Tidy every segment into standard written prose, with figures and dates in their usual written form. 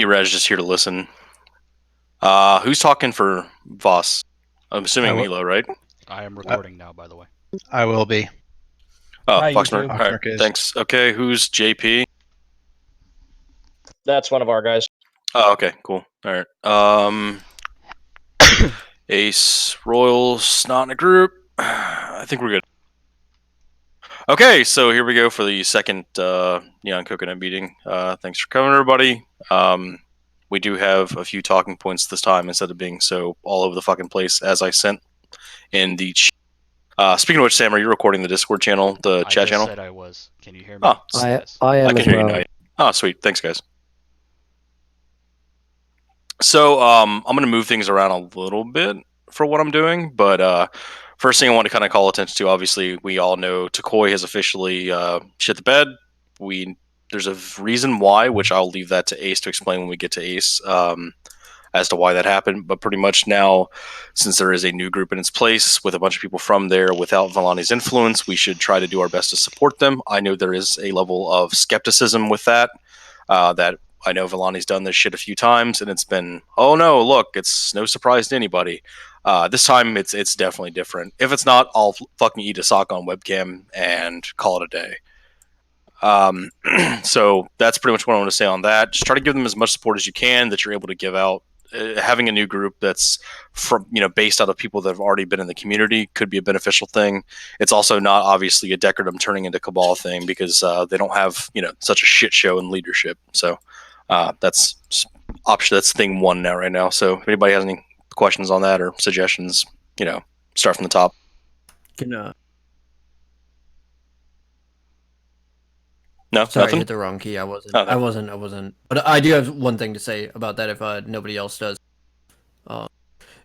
Reg just here to listen. Who's talking for Voss? I'm assuming Milo, right? I am recording now, by the way. I will be. Oh, Hi, Foxmark. YouTube. All right, Foxmark is. thanks. Okay, who's JP? That's one of our guys. Oh, okay, cool. All right. Ace, Royals, not in a group. I think we're good. Okay, so here we go for the second Neon Coconut meeting. Thanks for coming, everybody. We do have a few talking points this time instead of being so all over the fucking place as I sent in the speaking of which, Sam, are you recording the Discord channel, the chat channel? I said I was. Can you hear me? Oh, I am I can as hear well. you now. Oh, sweet. Thanks, guys. So I'm going to move things around a little bit for what I'm doing, but first thing I want to kind of call attention to, obviously, we all know Takoi has officially shit the bed. There's a reason why, which I'll leave that to Ace to explain when we get to Ace as to why that happened. But pretty much now, since there is a new group in its place with a bunch of people from there without Vellani's influence, we should try to do our best to support them. I know there is a level of skepticism with that, that I know Vellani's done this shit a few times, and it's been, oh no, look, it's no surprise to anybody. This time, it's definitely different. If it's not, I'll fucking eat a sock on webcam and call it a day. So that's pretty much what I want to say on that. Just try to give them as much support as you can that you're able to give out. Having a new group that's from based out of people that have already been in the community could be a beneficial thing. It's also not obviously a Decredum turning into Cabal thing because they don't have such a shit show in leadership. So that's option. That's thing one now right now. So if anybody has any questions on that or suggestions, start from the top. No, Sorry, nothing. I hit the wrong key. I wasn't. Oh, no. I wasn't. But I do have one thing to say about that. If nobody else does,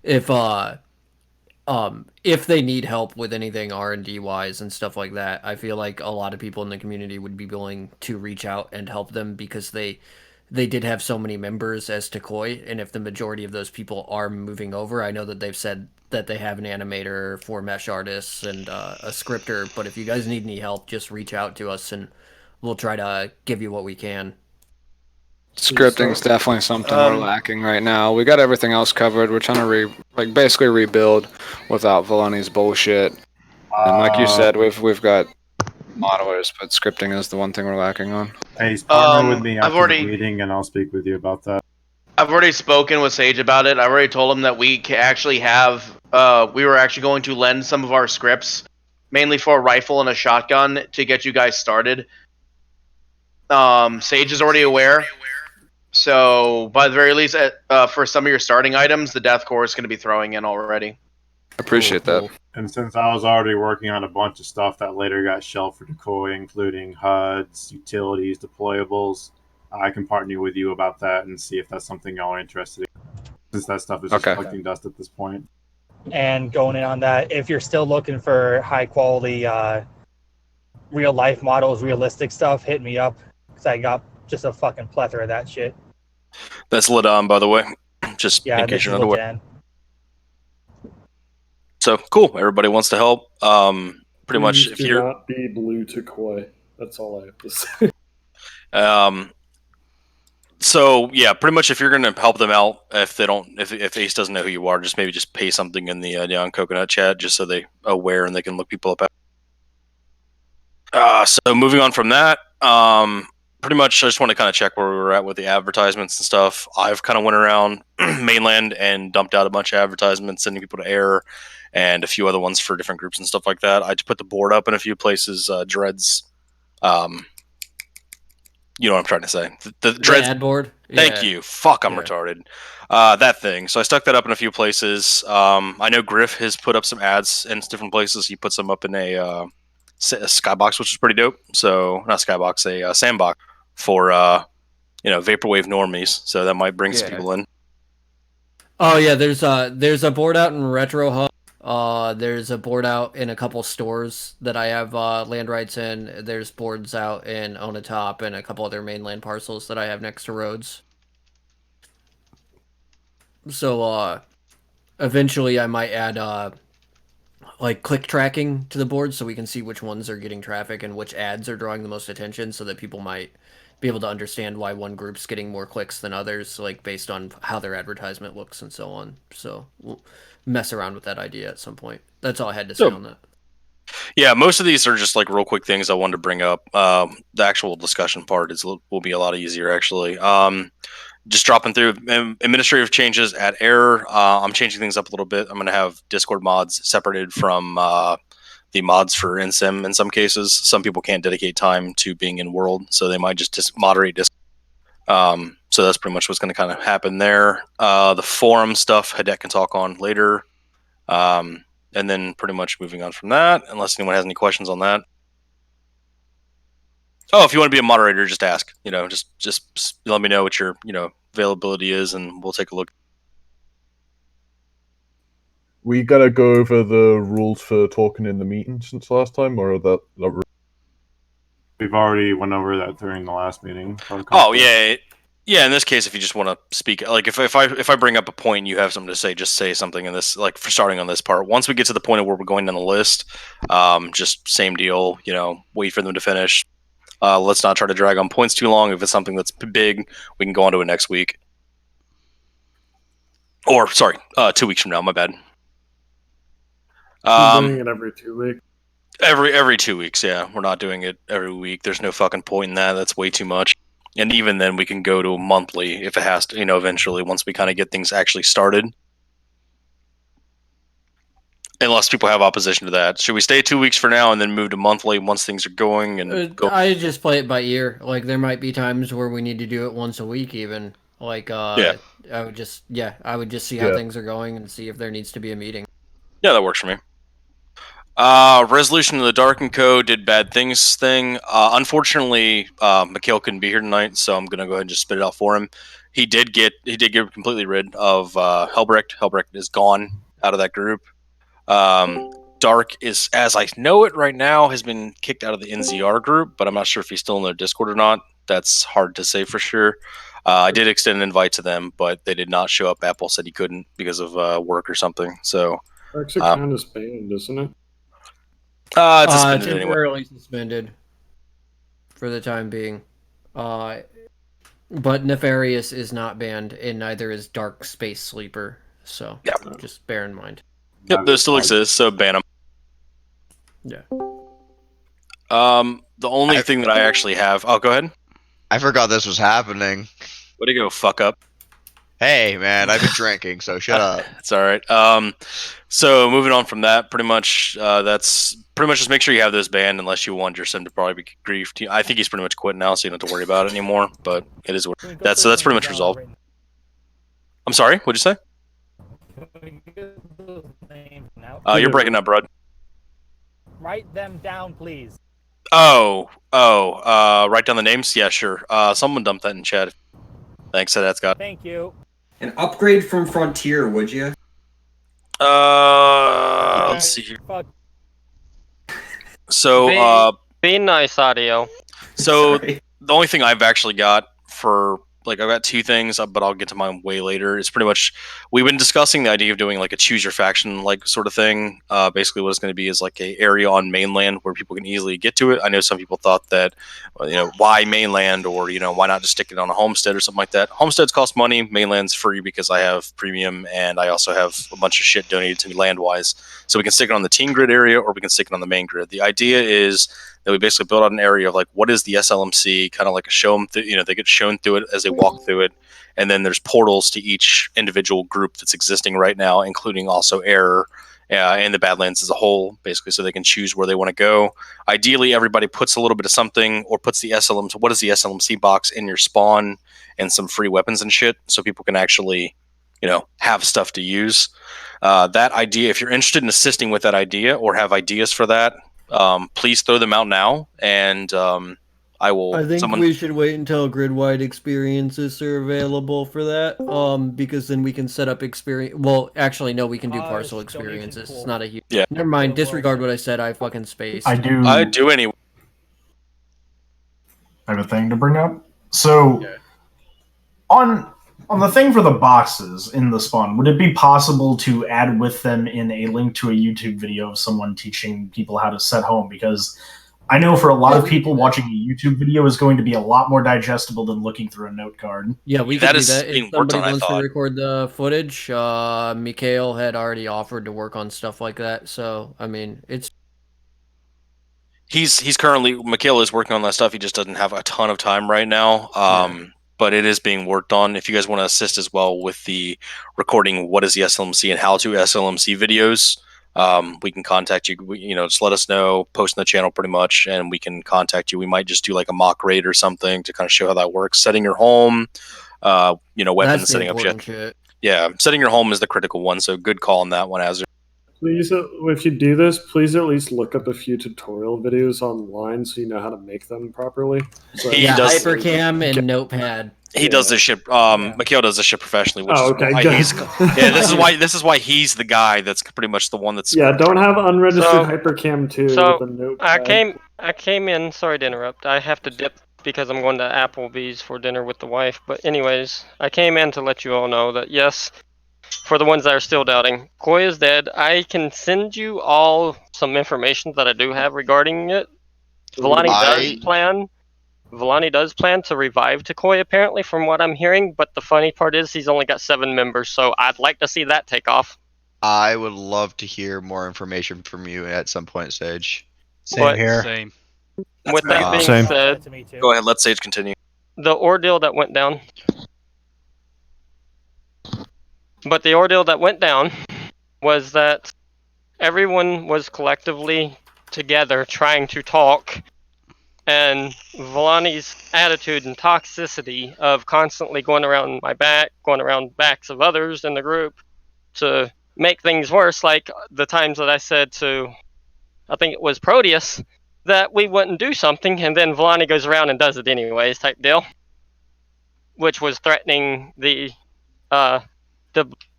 if they need help with anything R&D wise and stuff like that, I feel like a lot of people in the community would be willing to reach out and help them because they did have so many members as Takoi, and if the majority of those people are moving over, I know that they've said that they have an animator, 4 mesh artists, and a scripter. But if you guys need any help, just reach out to us and we'll try to give you what we can. Scripting is definitely something we're lacking right now. We got everything else covered. We're trying to basically rebuild without Vellani's bullshit. And like you said, we've got modelers, but scripting is the one thing we're lacking on. Hey, partner with me after the meeting, and I'll speak with you about that. I've already spoken with Sage about it. I've already told him that we actually have. We were actually going to lend some of our scripts, mainly for a rifle and a shotgun, to get you guys started. Sage is already aware. So, by the very least, for some of your starting items, the Death Corps is going to be throwing in already. Appreciate that. And since I was already working on a bunch of stuff that later got shelved for Decoy, including HUDs, utilities, deployables, I can partner with you about that and see if that's something y'all are interested in, since that stuff is just collecting dust at this point. And going in on that, if you're still looking for high quality, real life models, realistic stuff, hit me up because I got just a fucking plethora of that shit. That's lit on, by the way. Just in case you're not aware. So cool. Everybody wants to help. Pretty much, if you're not be blue to Koi. That's all I have to say. So yeah, pretty much if you're gonna help them out, if Ace doesn't know who you are, maybe pay something in the Neon Coconut chat just so they're aware and they can look people up. So moving on from that, pretty much I just want to kind of check where we were at with the advertisements and stuff. I've kind of went around mainland and dumped out a bunch of advertisements, sending people to air, and a few other ones for different groups and stuff like that. I just put the board up in a few places. Dreads, you know what I'm trying to say. The Dreads ad board. Thank you. Fuck, I'm retarded. That thing. So I stuck that up in a few places. I know Griff has put up some ads in different places. He put some up in a skybox, which is pretty dope. So not skybox, a sandbox for vaporwave normies. So that might bring some people in. Oh yeah, there's a board out in Retro Hub. There's a board out in a couple stores that I have land rights in. There's boards out in Onatop and a couple other mainland parcels that I have next to roads. So eventually I might add click tracking to the board so we can see which ones are getting traffic and which ads are drawing the most attention, so that people might be able to understand why one group's getting more clicks than others, like based on how their advertisement looks and so on. So we'll mess around with that idea at some point. That's all I had to say on that. Yeah, most of these are just like real quick things I wanted to bring up. The actual discussion part will be a lot easier actually. Just dropping through administrative changes at Error. I'm changing things up a little bit. I'm going to have Discord mods separated from the mods for NSIM in some cases. Some people can't dedicate time to being in World, so they might just moderate Discord. So that's pretty much what's going to kind of happen there. The forum stuff, Hidek can talk on later. And then pretty much moving on from that, unless anyone has any questions on that. Oh, if you want to be a moderator, just ask. Just let me know what your availability is, and we'll take a look. We gotta go over the rules for talking in the meeting since last time, or that? We've already went over that during the last meeting. Oh yeah. In this case, if you just want to speak, like if I bring up a point and you have something to say, just say something in this, like for starting on this part. Once we get to the point of where we're going down the list, just same deal. Wait for them to finish. Let's not try to drag on points too long. If it's something that's big, we can go on to it next week. Or sorry, 2 weeks from now. My bad. Doing it every 2 weeks. Every 2 weeks. Yeah, we're not doing it every week. There's no fucking point in that. That's way too much. And even then, we can go to monthly if it has to, eventually, once we kind of get things actually started. Unless people have opposition to that. Should we stay 2 weeks for now and then move to monthly once things are going? And I just play it by ear. Like, there might be times where we need to do it once a week even. Like, I would just see how things are going and see if there needs to be a meeting. Yeah, that works for me. Resolution of the Darkened Code did bad things thing. Unfortunately, Mikhail couldn't be here tonight, so I'm gonna go ahead and just spit it out for him. He did get completely rid of Helbrecht. Helbrecht is gone out of that group. Dark is, as I know it right now, has been kicked out of the NZR group, but I'm not sure if he's still in their Discord or not. That's hard to say for sure. I did extend an invite to them, but they did not show up. Apple said he couldn't because of work or something. So Dark's kind of banned, isn't it? It's suspended temporarily anyway. Suspended for the time being. But Nefarious is not banned, and neither is Dark Space Sleeper. So just bear in mind. Yep, those still exist, so ban them. Yeah. The only thing that I actually have... Oh, go ahead. I forgot this was happening. Way to go, fuck up. Hey, man, I've been drinking, so shut up. It's all right. So moving on from that, pretty much, that's pretty much just make sure you have those banned unless you want your sim to probably be griefed. I think he's pretty much quit now, so you don't have to worry about it anymore. But it is what that's pretty much resolved. I'm sorry. What'd you say? You're breaking up, bud. Write them down, please. Write down the names. Yeah, sure. Someone dump that in chat. Thanks, that's Scott. Thank you. An upgrade from Frontier, would you? Let's see here. So, be nice, Audio. So, the only thing I've actually got for, I've got two things, but I'll get to mine way later. It's pretty much, we've been discussing the idea of doing, a choose your faction, sort of thing. Basically, what it's going to be is, a area on mainland where people can easily get to it. I know some people thought that, why mainland, or, why not just stick it on a homestead or something like that. Homesteads cost money. Mainland's free because I have premium, and I also have a bunch of shit donated to me land-wise. So we can stick it on the team grid area, or we can stick it on the main grid. The idea is that we basically build out an area of what is the SLMC, kind of show them, they get shown through it as they walk through it, and then there's portals to each individual group that's existing right now, including also Error and the Badlands as a whole, basically, so they can choose where they want to go. Ideally, everybody puts a little bit of something, or puts the SLMC, what is the SLMC box in your spawn, and some free weapons and shit, so people can actually, have stuff to use. That idea, if you're interested in assisting with that idea, or have ideas for that, please throw them out now, and I will. I think we should wait until grid-wide experiences are available for that, because then we can set up experience. Well, actually, no, we can do parcel experiences. It's not a huge. Yeah. Never mind. Disregard what I said. I fucking spaced. I do anyway. I have a thing to bring up. So, on the thing for the boxes in the spawn, would it be possible to add with them in a link to a YouTube video of someone teaching people how to set home? Because I know for a lot of people watching a YouTube video is going to be a lot more digestible than looking through a note card. Yeah, we That could do is that. being If worked somebody on, I wants to thought. record the footage, Mikhail had already offered to work on stuff like that. So, I mean, it's He's currently Mikhail is working on that stuff. He just doesn't have a ton of time right now. But it is being worked on. If you guys want to assist as well with the recording, what is the SLMC and how to SLMC videos, we can contact you. Just let us know, post in the channel pretty much, and we can contact you. We might just do like a mock raid or something to kind of show how that works. Setting your home, weapons, that's the setting up important shit. shit. Yeah, setting your home is the critical one. So good call on that one, Azure. Please, if you do this, please at least look up a few tutorial videos online so you know how to make them properly. So He Yeah, does- Hypercam and Notepad. He does this shit. Mikhail does this shit professionally, which Oh, is okay, why good. he's this is why he's the guy that's pretty much the one that's Yeah, don't have unregistered So- Hypercam 2 So with a note. I came in. Sorry to interrupt. I have to dip because I'm going to Applebee's for dinner with the wife. But anyways, I came in to let you all know that yes, for the ones that are still doubting, Koi is dead. I can send you all some information that I do have regarding it. Villani does plan to revive Takoi, apparently, from what I'm hearing, but the funny part is he's only got 7 members, so I'd like to see that take off. I would love to hear more information from you at some point, Sage. Same here. Same. With that being Same. said, Go ahead, let Sage continue. the ordeal that went down. But the ordeal that went down was that everyone was collectively together trying to talk, and Villani's attitude and toxicity of constantly going around my back, going around backs of others in the group to make things worse, like the times that I said to, I think it was Proteus, that we wouldn't do something, and then Villani goes around and does it anyways, type deal, which was threatening the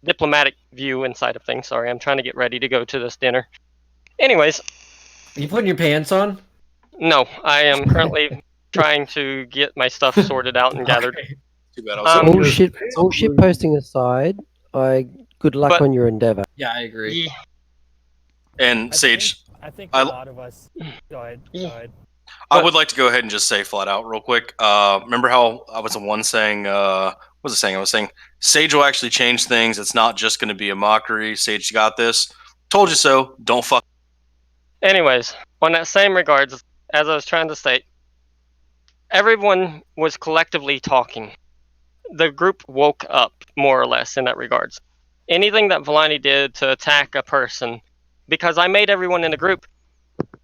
diplomatic view inside of things. Sorry, I'm trying to get ready to go to this dinner. Anyways. You putting your pants on? No, I am currently trying to get my stuff sorted out and gathered. Too bad Bullshit posting aside, good luck on your endeavor. Yeah, I agree. And Sage, I think a lot of us. Go ahead. Go ahead. I would like to go ahead and just say flat out real quick. Remember how I was the one saying, what was it saying? I was saying Sage will actually change things. It's not just going to be a mockery. Sage got this. Told you so. Don't fuck. Anyways, on that same regards, as I was trying to state, everyone was collectively talking. The group woke up, more or less, in that regards. Anything that Villani did to attack a person, because I made everyone in the group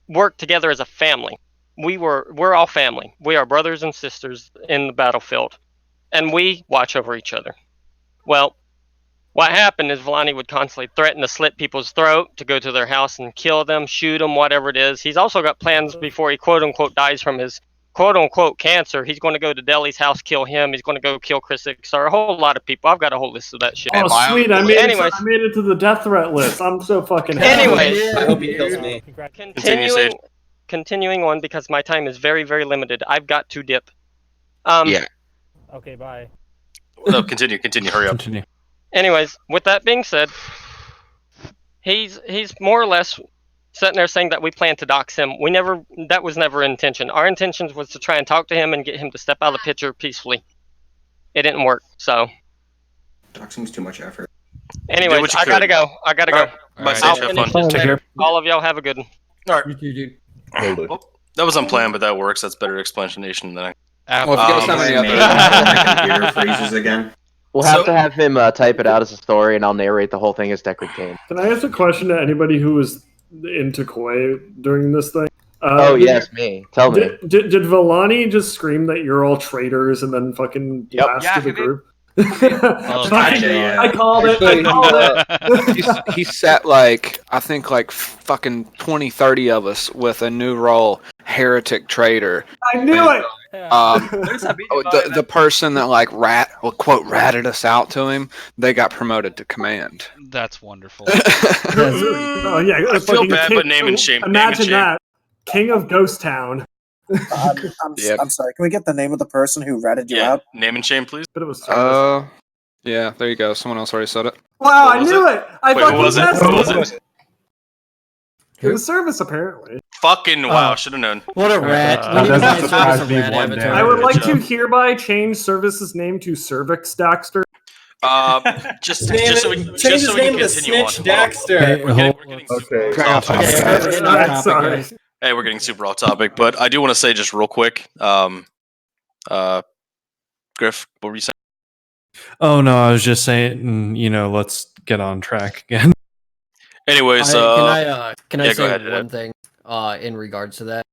work together as a family. We're all family. We are brothers and sisters in the battlefield, and we watch over each other. Well, what happened is Villani would constantly threaten to slit people's throat, to go to their house and kill them, shoot them, whatever it is. He's also got plans before he quote-unquote dies from his quote-unquote cancer. He's going to go to Deli's house, kill him. He's going to go kill Chris Ixar, a whole lot of people. I've got a whole list of that shit. Oh, sweet. I made it to the death threat list. I'm so fucking happy. Anyways. I hope he kills me. Continuing on, because my time is very, very limited. I've got to dip. Yeah. Okay, bye. No, continue. Hurry up. Continue. Anyways, with that being said, he's more or less sitting there saying that we plan to dox him. That was never intention. Our intentions was to try and talk to him and get him to step out of the picture peacefully. It didn't work, so. Doxing's too much effort. Anyways, I gotta go. Bye, Sage. Have fun. Take care. All of y'all have a good one. All right. Well, that was unplanned, but that works. That's better explanation than I. Well, if you guys have any other computer freezes again. We'll have to have him type it out as a story, and I'll narrate the whole thing as Deckard Kane. Can I ask a question to anybody who was into Koi during this thing? Yes, me. Tell me. Did Villani just scream that you're all traitors and then fucking blast to the group? I called it. He set I think fucking 20, 30 of us with a new role, heretic traitor. I knew it. The person that quote ratted us out to him, they got promoted to command. That's wonderful. Oh yeah, I feel bad, but name and shame. Imagine that, King of Ghost Town. I'm sorry. Can we get the name of the person who ratted you out? Name and shame, please. But it was. Yeah, there you go. Someone else already said it. Wow, I knew it. I fucking guessed it. In service, apparently. Fucking wow, should have known. What a rat. We need to find service a rat avatar. I would like to hereby change service's name to Cervix Daxter. Just so we can continue on. Hey, Hey, we're getting super off topic, but I do want to say just real quick, Griff, what were you saying? Oh no, I was just saying, let's get on track again. Anyways, can I yeah, go say ahead, one thing in regards to that?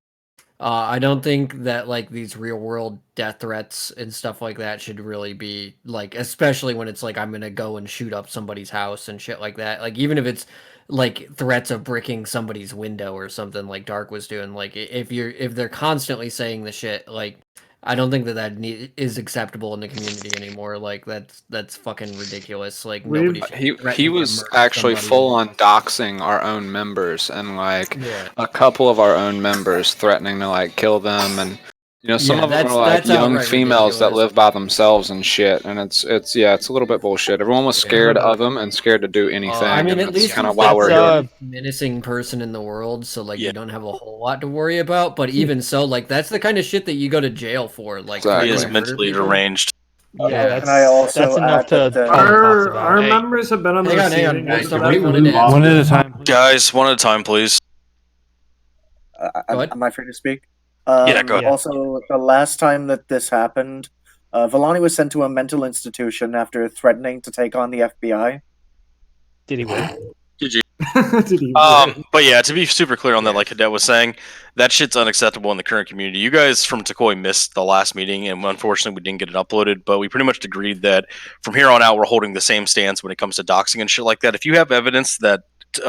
I don't think that like these real world death threats and stuff like that should really be like, especially when it's like I'm gonna go and shoot up somebody's house and shit like that. Like even if it's like threats of bricking somebody's window or something like Dark was doing. Like if they're constantly saying the shit, like I don't think that is acceptable in the community anymore. Like that's fucking ridiculous. Like nobody. He was actually full on doxing our own members and like a couple of our own members threatening to like kill them, and some of them are like young females that live by themselves and shit, and it's a little bit bullshit. Everyone was scared of him and scared to do anything. I mean, at least kind of why we're here. Menacing person in the world, so like you don't have a whole lot to worry about. But even so, like that's the kind of shit that you go to jail for. Like he is mentally deranged. Yeah, that's enough to. Our members have been on the receiving One at a time. Guys, one at a time, please. Am I free to speak? Yeah, go ahead. Also, the last time that this happened, Villani was sent to a mental institution after threatening to take on the FBI. Did he win? Did you? But yeah, to be super clear on that, like Cadet was saying, that shit's unacceptable in the current community. You guys from Takoi missed the last meeting, and unfortunately we didn't get it uploaded, but we pretty much agreed that from here on out we're holding the same stance when it comes to doxing and shit like that. If you have evidence that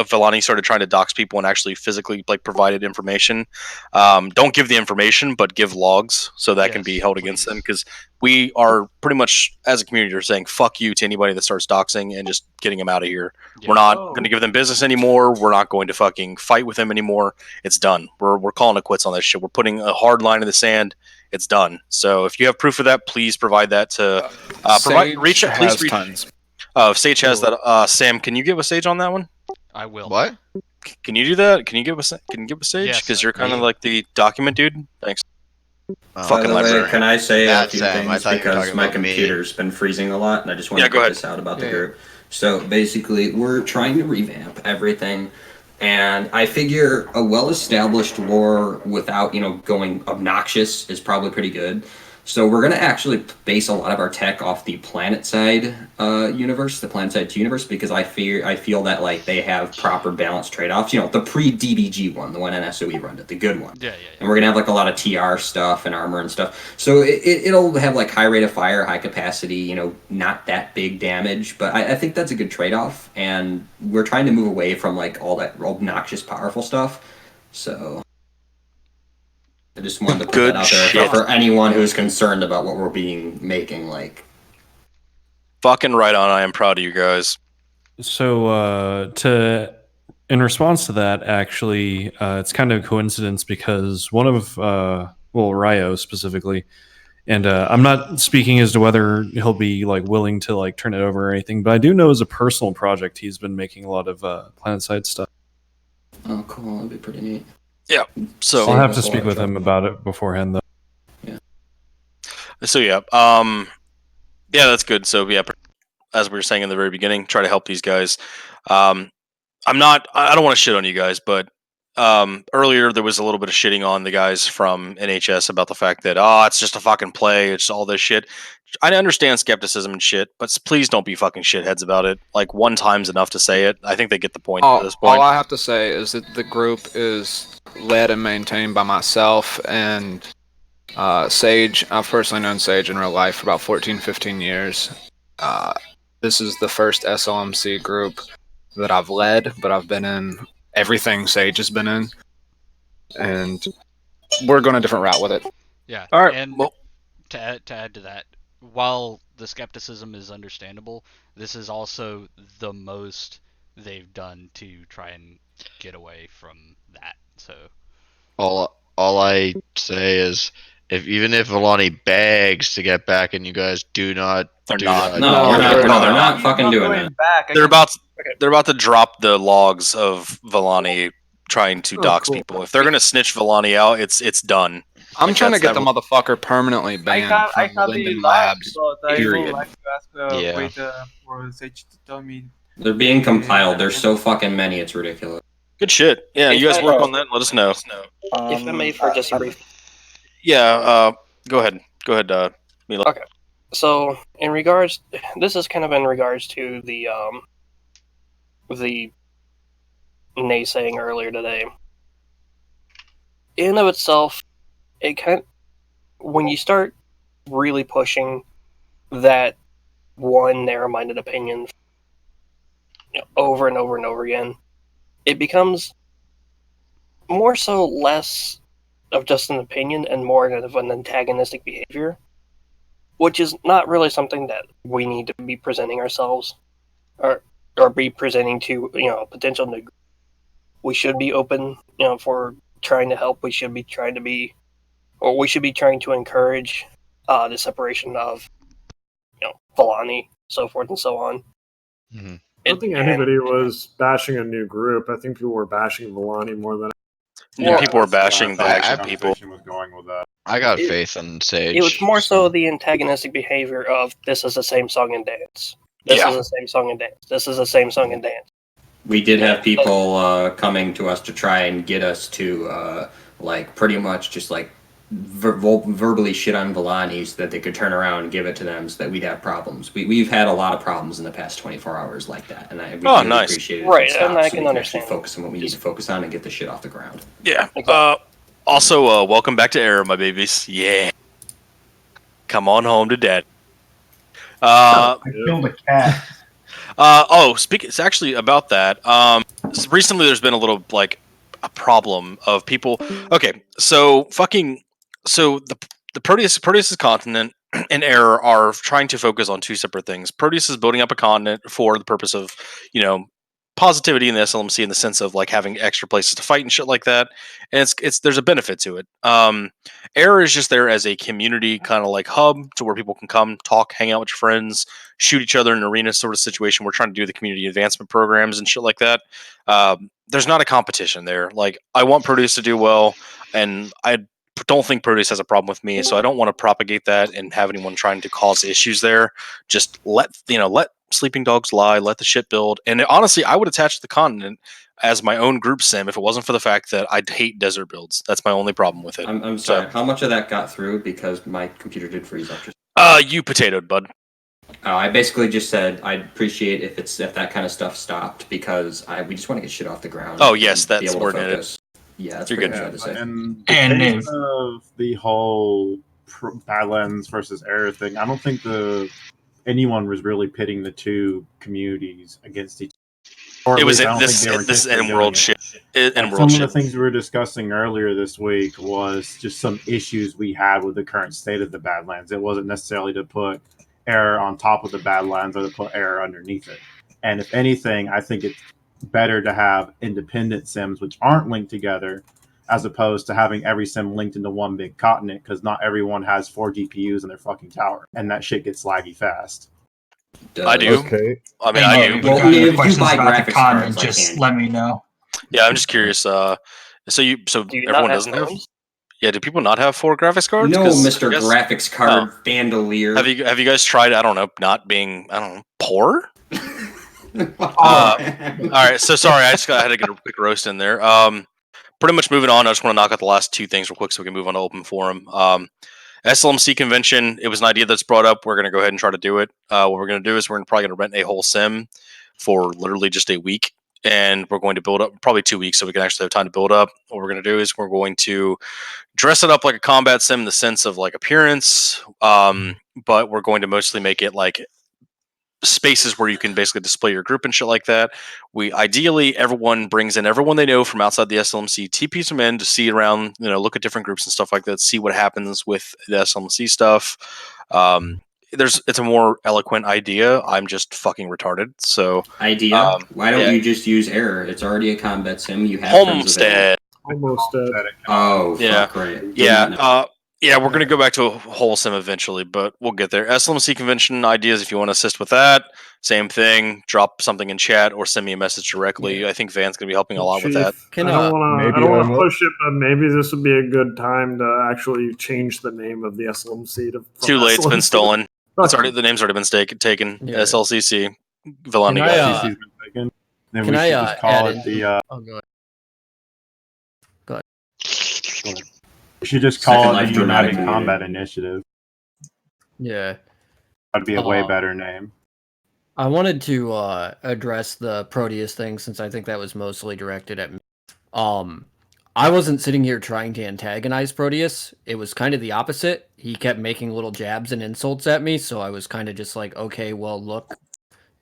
Villani started trying to dox people and actually physically like provided information, don't give the information, but give logs so that can be held against them, because we are pretty much as a community are saying fuck you to anybody that starts doxing and just getting them out of here. We're not going to give them business anymore. We're not going to fucking fight with them anymore. It's done. We're calling it quits on that shit. We're putting a hard line in the sand. It's done. So if you have proof of that, please provide that to reach. Tons. Sage has that. Sam, can you give a Sage on that one? I will. What? Can you do that? Can you give a Sage? Yes, Because you're kind of like the document dude. Thanks. By the way, can I say a few Sam. I things thought you were because talking my about me. computer's been freezing a lot, and I just want to go get ahead. this out about the group. So basically, we're trying to revamp everything, and I figure a well-established war without going obnoxious is probably pretty good. So we're going to actually base a lot of our tech off the planet side universe, the planet side 2 universe, because I feel that like they have proper balanced trade-offs. The pre-DBG one, the one NSOE run it, the good one. Yeah. And we're going to have like a lot of TR stuff and armor and stuff. So it'll have like high rate of fire, high capacity, not that big damage. But I think that's a good trade-off. And we're trying to move away from like all that obnoxious, powerful stuff. So I just wanted to put that out there for anyone who's concerned about what we're making. Like, fucking right on. I am proud of you guys. So, in response to that, actually, it's kind of a coincidence because one of, Ryo specifically, and I'm not speaking as to whether he'll be like willing to like turn it over or anything, but I do know as a personal project he's been making a lot of planet-side stuff. Oh, cool. That'd be pretty neat. Yeah. So I'll have to speak with him about it beforehand, though. Yeah. So yeah, that's good. So yeah, as we were saying in the very beginning, try to help these guys. I don't want to shit on you guys, but earlier there was a little bit of shitting on the guys from NHS about the fact that it's just a fucking play, it's all this shit. I understand skepticism and shit, but please don't be fucking shitheads about it. Like one time's enough to say it. I think they get the point at this point. All I have to say is that the group is led and maintained by myself and Sage. I've personally known Sage in real life for about 14-15 years. This is the first SLMC group that I've led, but I've been in everything Sage has been in, and we're going a different route with it. Yeah. All right. And to add to that, while the skepticism is understandable, this is also the most they've done to try and get away from that. So all I say is, even if Villani begs to get back, and you guys do not, they're not fucking doing it. They're about to drop the logs of Villani trying to Oh, dox cool. people. If they're gonna snitch Villani out, it's done. I'm Like, trying to that's get the never- motherfucker permanently banned I from can't be Linden live, Labs. but I would Period. like to ask Yeah. wait for Sage to tell me. They're being compiled. There's so fucking many. It's ridiculous. Good shit. Yeah, you guys work on that and let us know. If I may, for just a brief. Yeah, go ahead. Go ahead, Mila. Okay. So, in regards, this is kind of in regards to the naysaying earlier today. In and of itself, it kind when you start really pushing that one narrow-minded opinion over and over and over again, it becomes more so less of just an opinion and more of an antagonistic behavior, which is not really something that we need to be presenting ourselves or be presenting to potential new. We should be open, for trying to help. We should be trying to encourage the separation of Villani, so forth and so on. I don't think anybody was bashing a new group. I think people were bashing Villani more than. People were bashing the actual people. Was going with that. I got faith in Sage. It was more so the antagonistic behavior of this is the same song and dance. This is the same song and dance. This is the same song and dance. We did have people coming to us to try and get us to like pretty much just like verbally shit on Villani so that they could turn around and give it to them so that we'd have problems. We've had a lot of problems in the past 24 hours like that, and we really nice. appreciate it. Right, and I so can we understand. actually focus on what we need to focus on and get the shit off the ground. Yeah. Also, welcome back to Error, my babies. Yeah. Come on home to dad. I killed a cat. It's actually about that. Recently there's been a little a problem of people. Okay, so the Proteus' continent and Error are trying to focus on two separate things. Proteus is building up a continent for the purpose of, positivity in the SLMC in the sense of having extra places to fight and shit like that, and it's there's a benefit to it. Error is just there as a community kind of hub to where people can come talk, hang out with your friends, shoot each other in an arena sort of situation. We're trying to do the community advancement programs and shit like that. There's not a competition there. I want Proteus to do well, and I don't think Proteus has a problem with me, so I don't want to propagate that and have anyone trying to cause issues there. Just let sleeping dogs lie, let the shit build. And honestly, I would attach the continent as my own group sim if it wasn't for the fact that I'd hate desert builds. That's my only problem with it. I'm sorry. How much of that got through because my computer did freeze up? You potatoed, bud. I basically just said I'd appreciate if that kind of stuff stopped because we just want to get shit off the ground. Oh yes, and be that's able to where it focus. is. Yeah, that's You're pretty good. much what I had to say. And And in of the whole Badlands versus Error thing, I don't think anyone was really pitting the two communities against each other. It was I don't this think they were this intentionally Emerald doing shit. it. Emerald Some shit. of the things we were discussing earlier this week was just some issues we had with the current state of the Badlands. It wasn't necessarily to put Error on top of the Badlands or to put Error underneath it. And if anything, I think it's better to have independent sims which aren't linked together as opposed to having every sim linked into one big continent, because not everyone has 4 GPUs in their fucking tower, and that shit gets laggy fast. I do. Okay. I mean, I do. If you got questions about the continent, just let me know. Yeah, I'm just curious. So Do you everyone not have doesn't have. phones? Yeah, do people not have 4 graphics cards? No, 'Cause Mr. I guess- Graphics Card Bandolier. Have you guys tried? I don't know, not being poor. All right, so sorry, I had to get a quick roast in there. Pretty much moving on. I just want to knock out the last two things real quick so we can move on to open forum. SLMC convention. It was an idea that's brought up. We're going to go ahead and try to do it. What we're going to do is we're probably going to rent a whole sim for literally just a week, and we're going to build up probably 2 weeks so we can actually have time to build up. What we're going to do is we're going to dress it up like a combat sim in the sense of appearance, but we're going to mostly make it spaces where you can basically display your group and shit like that. We ideally everyone brings in everyone they know from outside the SLMC, TPs them in to see around, look at different groups and stuff like that, see what happens with the SLMC stuff. It's a more eloquent idea. I'm just fucking retarded. So idea. Why don't you just use Error? It's already a combat sim. You have Homestead. Oh, Yeah. fuck, right. Yeah. Yeah, we're going to go back to a wholesome eventually, but we'll get there. SLMC convention ideas, if you want to assist with that, same thing. Drop something in chat or send me a message directly. I think Van's going to be helping a lot with that. I don't want to push it, but maybe this would be a good time to actually change the name of the SLMC to. Too late. It's been SLMC. stolen. The name's already been taken. Yeah. SLCC. Villani Can got I, it. Then Can we I should just call add it in? the. Oh, go ahead. We should just Second call it Life the Dramatic United Community. Combat Initiative. Yeah. That'd be a way better name. I wanted to address the Proteus thing since I think that was mostly directed at me. I wasn't sitting here trying to antagonize Proteus. It was kind of the opposite. He kept making little jabs and insults at me, so I was kind of just like, okay, well, look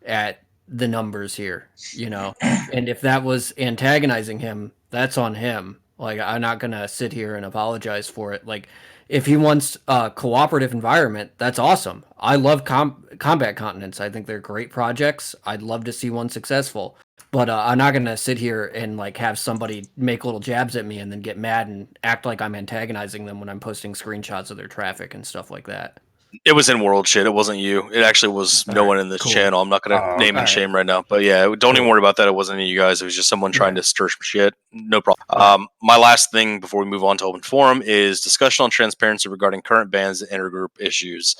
at the numbers here, you know? And if that was antagonizing him, that's on him. Like, I'm not gonna sit here and apologize for it. Like, if he wants a cooperative environment, that's awesome. I love combat continents. I think they're great projects. I'd love to see one successful. But I'm not gonna sit here and like have somebody make little jabs at me and then get mad and act like I'm antagonizing them when I'm posting screenshots of their traffic and stuff like that. It was in world shit. It wasn't you. It actually was no one in this cool. channel. I'm not going to name and Alright. shame right now. But yeah, don't even worry about that. It wasn't any of you guys. It was just someone trying to stir some shit. No problem. My last thing before we move on to open forum is discussion on transparency regarding current bans and intergroup issues.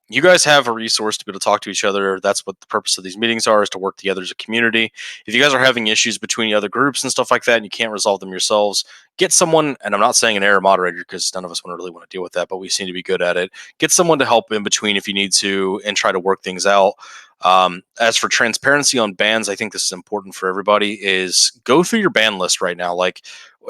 You guys have a resource to be able to talk to each other. That's what the purpose of these meetings are, is to work together as a community. If you guys are having issues between other groups and stuff like that and you can't resolve them yourselves, get someone, and I'm not saying an error moderator because none of us really want to deal with that, but we seem to be good at it. Get someone to help in between if you need to and try to work things out. As for transparency on bans, I think this is important for everybody, is go through your ban list right now. Like,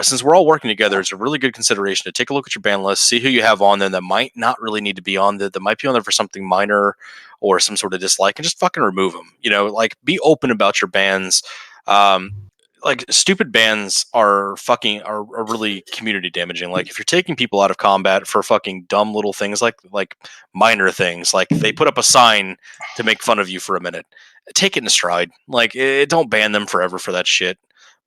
since we're all working together, it's a really good consideration to take a look at your ban list, see who you have on there that might not really need to be on there, that might be on there for something minor or some sort of dislike, and just fucking remove them. You know, like, be open about your bans. Like, stupid bans are really community damaging. Like, if you're taking people out of combat for fucking dumb little things, like minor things, like they put up a sign to make fun of you for a minute, take it in stride. Like, don't ban them forever for that shit.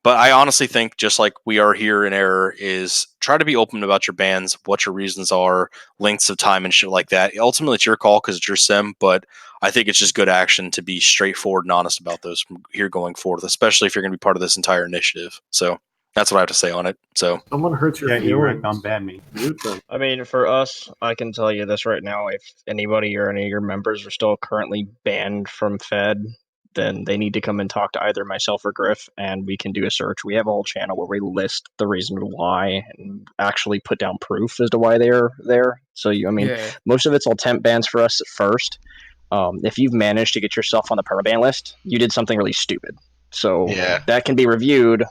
But I honestly think, just like we are here in error, is try to be open about your bans, what your reasons are, lengths of time and shit like that. Ultimately, it's your call because it's your sim, but I think it's just good action to be straightforward and honest about those from here going forward, especially if you're going to be part of this entire initiative. So that's what I have to say on it. So Someone hurts your feelings. Don't ban me. I mean, for us, I can tell you this right now. If anybody or any of your members are still currently banned from Fed, then they need to come and talk to either myself or Griff, and we can do a search. We have a whole channel where we list the reason why and actually put down proof as to why they're there. So, Yeah. most of it's all temp bans for us at first. If you've managed to get yourself on the permaban list, you did something really stupid. So that can be reviewed,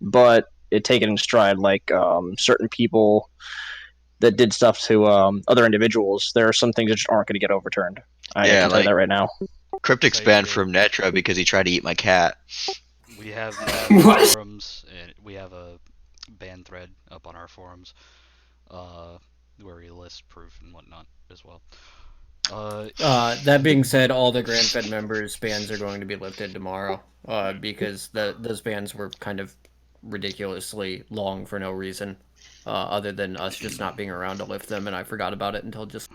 but take it in stride. Like certain people that did stuff to other individuals, there are some things that just aren't going to get overturned. I can tell you that right now. Cryptic's banned from Netra because he tried to eat my cat. We have forums, and we have a ban thread up on our forums, where we list proof and whatnot as well. That being said, all the Grand Fed members' bans are going to be lifted tomorrow, because those bans were kind of ridiculously long for no reason, other than us just not being around to lift them, and I forgot about it until just.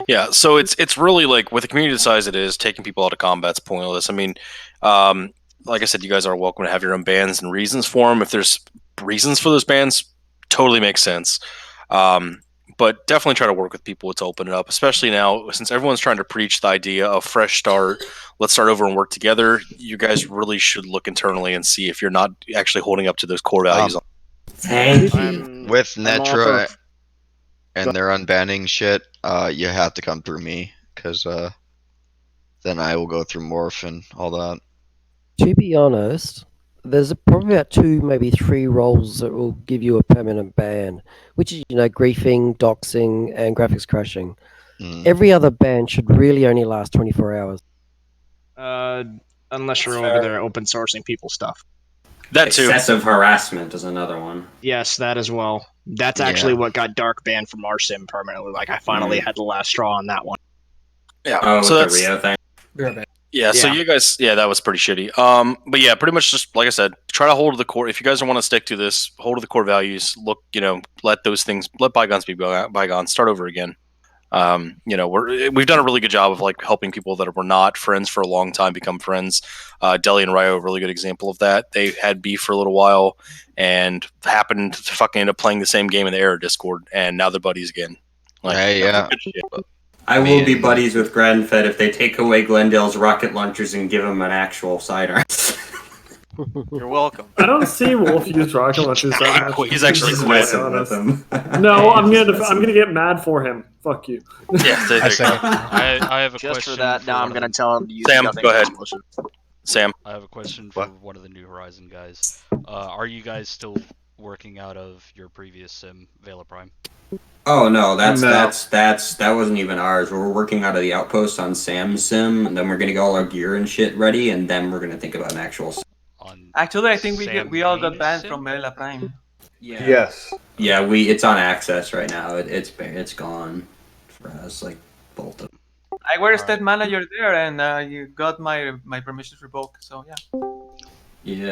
Yeah, so it's really, like, with the community the size it is, taking people out of combat's pointless. I mean, like I said, you guys are welcome to have your own bans and reasons for them. If there's reasons for those bans, totally makes sense. But definitely try to work with people to open it up, especially now since everyone's trying to preach the idea of fresh start. Let's start over and work together. You guys really should look internally and see if you're not actually holding up to those core values. Thank you. With I'm Netra also- and their unbanning shit, you have to come through me, because then I will go through Morph and all that. To be honest, there's probably about 2, maybe 3 roles that will give you a permanent ban, which is, griefing, doxing, and graphics crashing. Every other ban should really only last 24 hours. Unless you're That's over fair. there open sourcing people's stuff. That too. Excessive harassment is another one. Yes, that as well. That's Yeah. actually what got Dark banned from our sim permanently. Like, I finally had the last straw on that one. Yeah. Oh, so with that's the Rio thing. Yeah, so you guys, that was pretty shitty. But yeah, pretty much just like I said, try to hold to the core. If you guys want to stick to this, hold to the core values. Look, let those things, let bygones be bygones. Start over again. We've done a really good job of like helping people that were not friends for a long time become friends. Deli and Ryo, a really good example of that. They had beef for a little while and happened to fucking end up playing the same game in the error Discord, and now they're buddies again. Like, yeah. good shit. I will be buddies with Granfed if they take away Glendale's rocket launchers and give him an actual sidearm. You're welcome. I don't see Wolf use rocket launchers that much. He's actually to be messing with honest. them. No, I'm gonna get mad for him. Fuck you. Yeah, there you go. I have a Just question for that, now I'm one gonna of the- tell him to use Sam, nothing go ahead. explosion. Sam. I have a question for one of the New Horizon guys. Are you guys still working out of your previous sim, Vela Prime? Oh no, that wasn't even ours. We're working out of the outpost on Sam's sim, and then we're gonna get all our gear and shit ready, and then we're gonna think about an actual. Actually, I think we all got banned from Vela Prime. Yeah. Yes. Yeah, it's on access right now. It's gone for us, like both of them. I were state manager there, and you got my permissions revoked. So yeah. Yeah.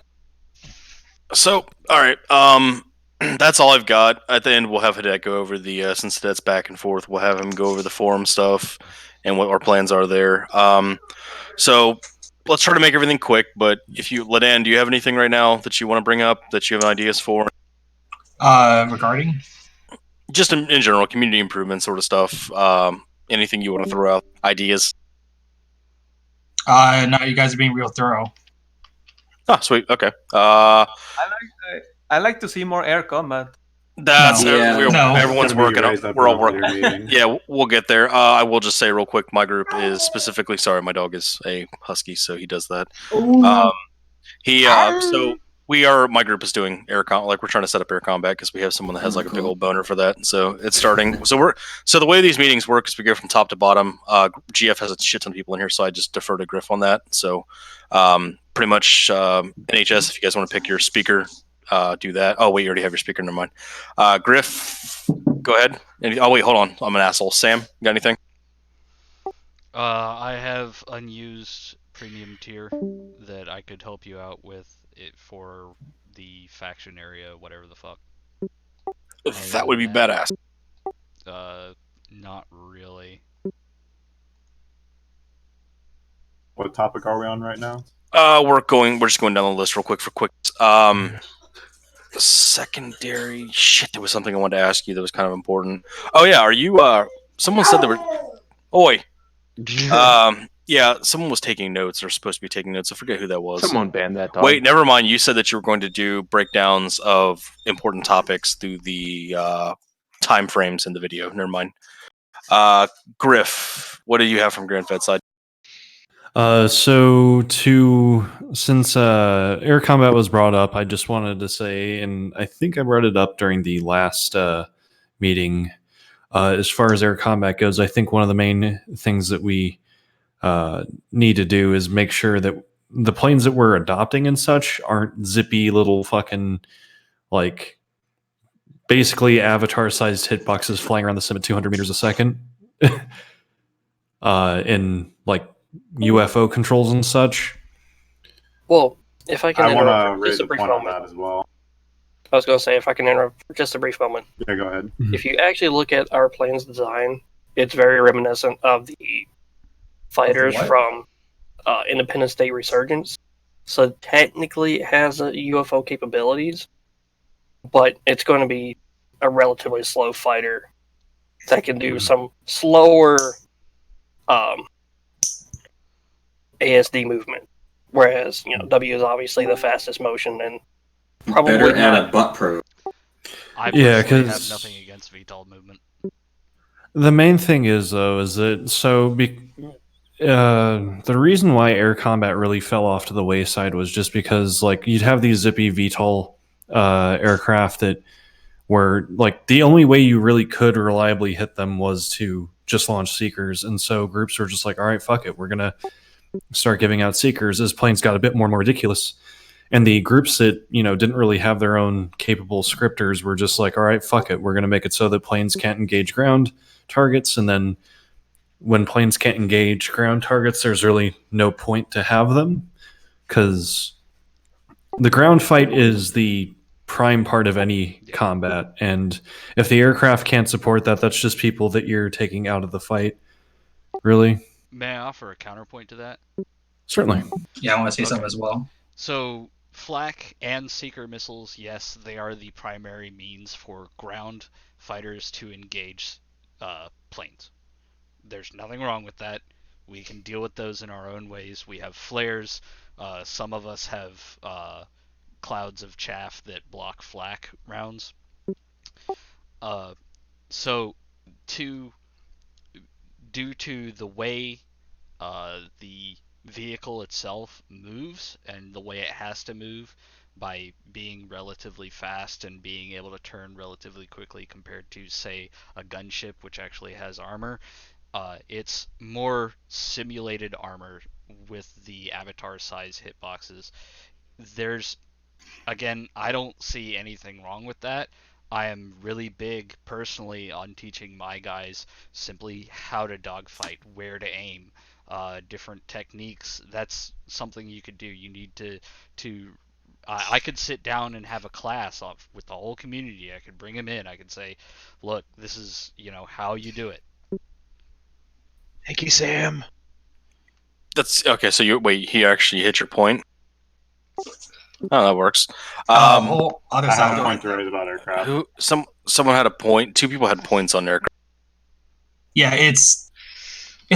So, all right. That's all I've got. At the end, we'll have Hidek go over the since that's back and forth. We'll have him go over the forum stuff and what our plans are there. So let's try to make everything quick. But if you, Ladan, do you have anything right now that you want to bring up that you have ideas for? Regarding? Just in general, community improvement sort of stuff. Anything you want to throw out? Ideas? No, you guys are being real thorough. Oh, sweet. Okay. I like to see more air combat. That's everyone's working raised up. up We're all in a later working. meeting. Yeah, we'll get there. I will just say real quick, my group is specifically. Sorry, my dog is a husky, so he does that. So my group is doing air combat. Like we're trying to set up air combat because we have someone that has like a big old boner for that. So it's starting. So the way these meetings work is we go from top to bottom. GF has a shit ton of people in here, so I just defer to Griff on that. So pretty much NHS. If you guys want to pick your speaker. Do that. Oh wait, you already have your speaker. Never mind. Griff, go ahead. Oh wait, hold on. I'm an asshole. Sam, you got anything? I have unused premium tier that I could help you out with it for the faction area, whatever the fuck. That would be badass. Not really. What topic are we on right now? We're just going down the list real quick for quick. Secondary shit. There was something I wanted to ask you that was kind of important. Oh yeah, are you? Someone said there were. Oi. Yeah, someone was taking notes. They're supposed to be taking notes. I forget who that was. Someone banned that dog. Wait, never mind. You said that you were going to do breakdowns of important topics through the time frames in the video. Never mind. Griff, what do you have from Grandfed's side? Since air combat was brought up, I just wanted to say, and I think I brought it up during the last meeting, as far as air combat goes, I think one of the main things that we need to do is make sure that the planes that we're adopting and such aren't zippy little fucking, like, basically avatar-sized hitboxes flying around the sim at 200 meters a second. In, like, UFO controls and such. Well, if I can I want interrupt to for raise just a a brief point on moment. that as well. I was going to say, if I can interrupt for just a brief moment. Yeah, go ahead. If you actually look at our plane's design, it's very reminiscent of the fighters What? from Independence Day Resurgence. So technically it has UFO capabilities, but it's going to be a relatively slow fighter that can do some slower ASD movement. Whereas, W is obviously the fastest motion and probably Better add not. a butt probe. I Yeah, personally have 'cause- nothing against VTOL movement. The main thing is, though, is that the reason why air combat really fell off to the wayside was just because, like, you'd have these zippy VTOL aircraft that were, like, the only way you really could reliably hit them was to just launch seekers, and so groups were just like, all right, fuck it, we're gonna start giving out seekers as planes got a bit more and more ridiculous. And the groups that, didn't really have their own capable scripters were just like, all right, fuck it, we're going to make it so that planes can't engage ground targets, and then when planes can't engage ground targets, there's really no point to have them, because the ground fight is the prime part of any combat, and if the aircraft can't support that, that's just people that you're taking out of the fight, really. May I offer a counterpoint to that? Certainly. Yeah, I want to say something as well. So, flak and seeker missiles, yes, they are the primary means for ground fighters to engage planes. There's nothing wrong with that. We can deal with those in our own ways. We have flares. Some of us have clouds of chaff that block flak rounds. So, due to the way the vehicle itself moves and the way it has to move by being relatively fast and being able to turn relatively quickly compared to, say, a gunship, which actually has armor, it's more simulated armor with the avatar size hitboxes. Again, I don't see anything wrong with that. I am really big personally on teaching my guys simply how to dogfight, where to aim, different techniques. That's something you could do. You need to I could sit down and have a class with the whole community. I could bring them in. I could say, look, this is how you do it. Thank you, Sam. That's okay. So he actually hit your point. Oh, that works. Whole other I side have a of point to raise about aircraft. Someone had a point. Two people had points on aircraft. Yeah, it's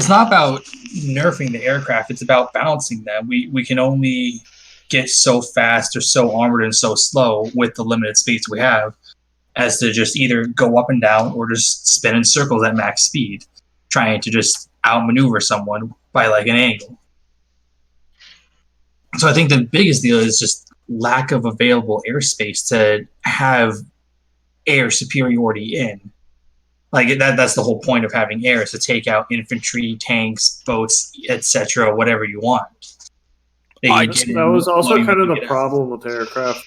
not about nerfing the aircraft. It's about balancing them. We can only get so fast or so armored and so slow with the limited space we have, as to just either go up and down or just spin in circles at max speed, trying to just outmaneuver someone by like an angle. So I think the biggest deal is just lack of available airspace to have air superiority in. Like that's the whole point of having air, is to take out infantry, tanks, boats, etc., whatever you want. That was also kind of the problem with aircraft,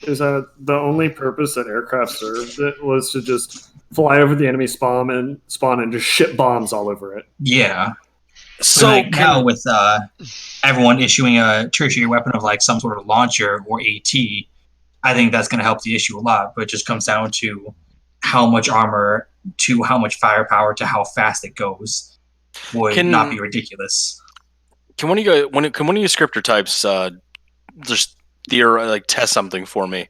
is that the only purpose that aircraft served it was to just fly over the enemy spawn and just shit bombs all over it. Yeah. So like now with everyone issuing a tertiary weapon of like some sort of launcher or AT, I think that's going to help the issue a lot. But it just comes down to how much armor to how much firepower to how fast it goes would not be ridiculous. Can one of you scripter types just test something for me?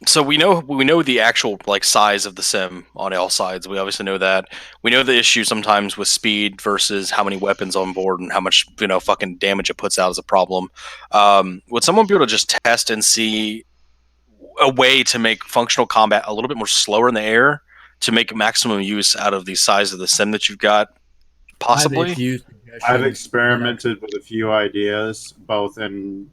So we know the actual size of the sim on all sides. We obviously know that. We know the issue sometimes with speed versus how many weapons on board and how much fucking damage it puts out as a problem. Would someone be able to just test and see a way to make functional combat a little bit more slower in the air to make maximum use out of the size of the sim that you've got? Possibly. I've experimented with a few ideas, both in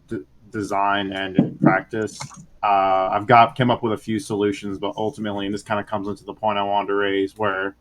design and in practice. I've came up with a few solutions, but ultimately, and this kind of comes into the point I wanted to raise, where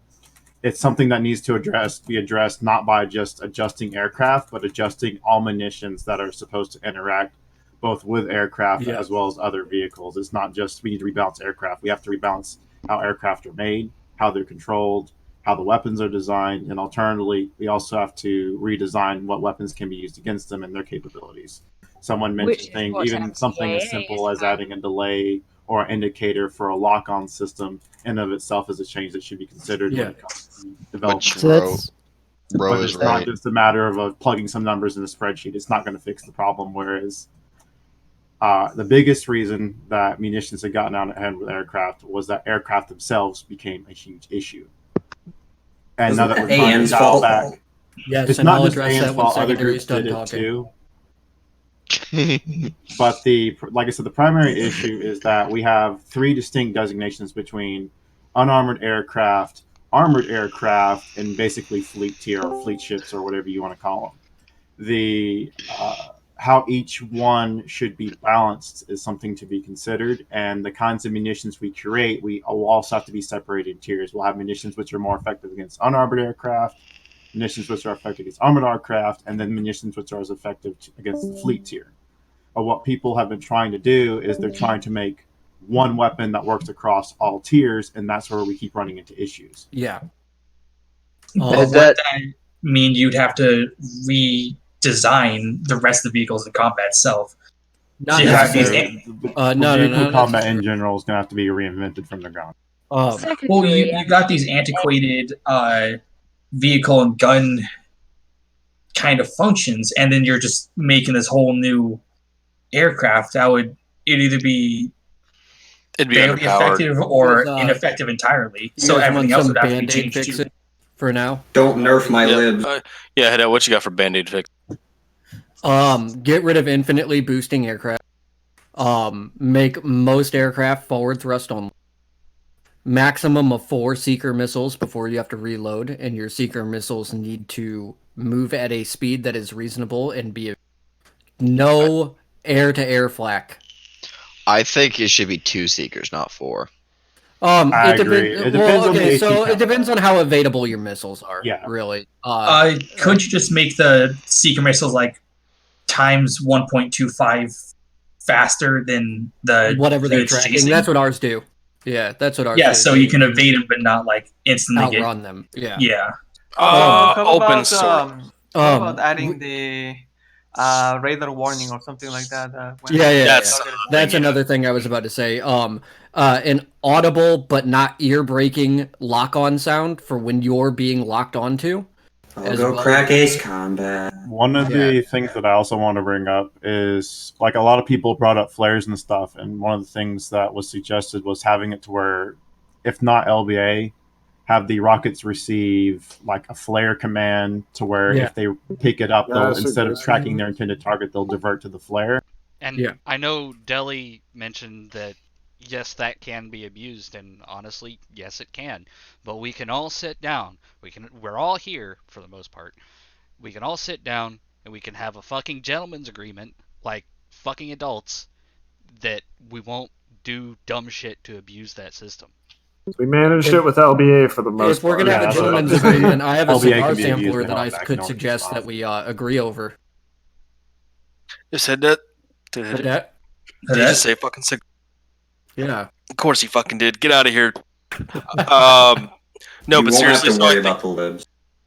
it's something that needs to be addressed not by just adjusting aircraft, but adjusting all munitions that are supposed to interact both with aircraft as well as other vehicles. It's not just we need to rebalance aircraft. We have to rebalance how aircraft are made, how they're controlled, how the weapons are designed, and alternatively, we also have to redesign what weapons can be used against them and their capabilities. Someone mentioned even something as simple as adding a delay or an indicator for a lock-on system in of itself is a change that should be considered when it comes to development. But it's not just a matter of plugging some numbers in a spreadsheet. It's not going to fix the problem, whereas the biggest reason that munitions had gotten out ahead with aircraft was that aircraft themselves became a huge issue. And now that we're trying to dial back, it's not just AN's fault. Other groups did it too. But like I said, the primary issue is that we have three distinct designations between unarmored aircraft, armored aircraft, and basically fleet tier or fleet ships or whatever you want to call them. How each one should be balanced is something to be considered, and the kinds of munitions we create, we will also have to be separated in tiers. We'll have munitions which are more effective against unarmored aircraft, munitions which are effective against armored aircraft, and then munitions which are as effective against the fleet tier. But what people have been trying to do is they're trying to make one weapon that works across all tiers, and that's where we keep running into issues. Yeah. But would that mean you'd have to redesign the rest of the vehicles in combat itself? Not So you have these. vehicle combat in general is going to have to be reinvented from the ground. Well, you got these antiquated vehicle and gun kind of functions, and then you're just making this whole new aircraft. It'd either be barely underpowered. effective or ineffective entirely. So everything else would have to be changed too. For now. Don't nerf my libs. Yeah, Hideo, what you got for Band-Aid fix? Get rid of infinitely boosting aircraft. Make most aircraft forward thrust only. Maximum of 4 seeker missiles before you have to reload, and your seeker missiles need to move at a speed that is reasonable and be no air-to-air flak. I think it should be 2 seekers, not 4. I agree. It depends on the AC so it count. depends on how evadable your missiles are. Yeah. Really. Could you just make the seeker missiles like times 1.25 faster than the whatever they're units tracking? chasing? That's what ours do. Yeah, that's what ours do. Yeah, so you can evade them, but not like instantly outrun them. Yeah. Yeah. How open about, source. how about adding the radar warning or something like that? When Yeah. target is- That's another thing I was about to say. An audible but not ear-breaking lock-on sound for when you're being locked onto. I'll go crack Ace Combat. One of the things that I also want to bring up is, like, a lot of people brought up flares and stuff, and one of the things that was suggested was having it to where, if not LBA, have the rockets receive like a flare command to where if they pick it up, they'll, instead of tracking their intended target, they'll divert to the flare. And I know Deli mentioned that yes, that can be abused, and honestly, yes, it can. But we can all sit down. We're all here for the most part. We can all sit down and we can have a fucking gentleman's agreement, like fucking adults, that we won't do dumb shit to abuse that system. We managed it with LBA for the most If we're part. going to have a gentleman's agreement, I have a LBA cigar can be abused sampler and that I held back, could no suggest that we agree over. You said that? Did you just say fucking sick? Yeah. Of course he fucking did. Get out of here. No, You but won't seriously, have to so I worry think about the libs.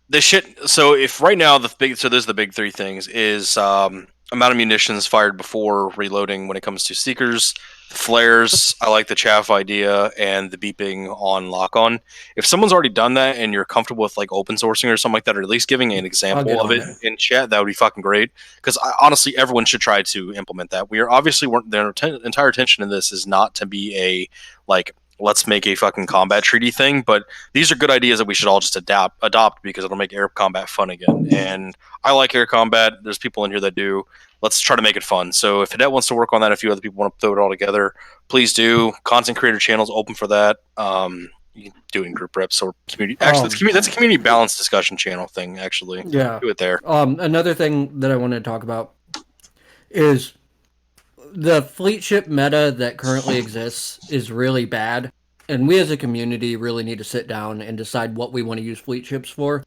the shit. So if right now there's the big 3 things is amount of munitions fired before reloading when it comes to seekers, flares. I like the chaff idea and the beeping on lock on. If someone's already done that and you're comfortable with like open sourcing or something like that, or at least giving an example of it in chat, that would be fucking great. Because honestly, everyone should try to implement that. We are obviously their entire intention in this is not to be a like let's make a fucking combat treaty thing, but these are good ideas that we should all just adopt because it'll make air combat fun again. And I like air combat. There's people in here that do. Let's try to make it fun. So if Hideo wants to work on that, a few other people want to throw it all together, please do. Content creator channels open for that. You can do it in group reps or community. Actually, that's a community balance discussion channel thing. Actually, Yeah. do it there. Another thing that I wanted to talk about is the fleet ship meta that currently exists is really bad, and we as a community really need to sit down and decide what we want to use fleet ships for,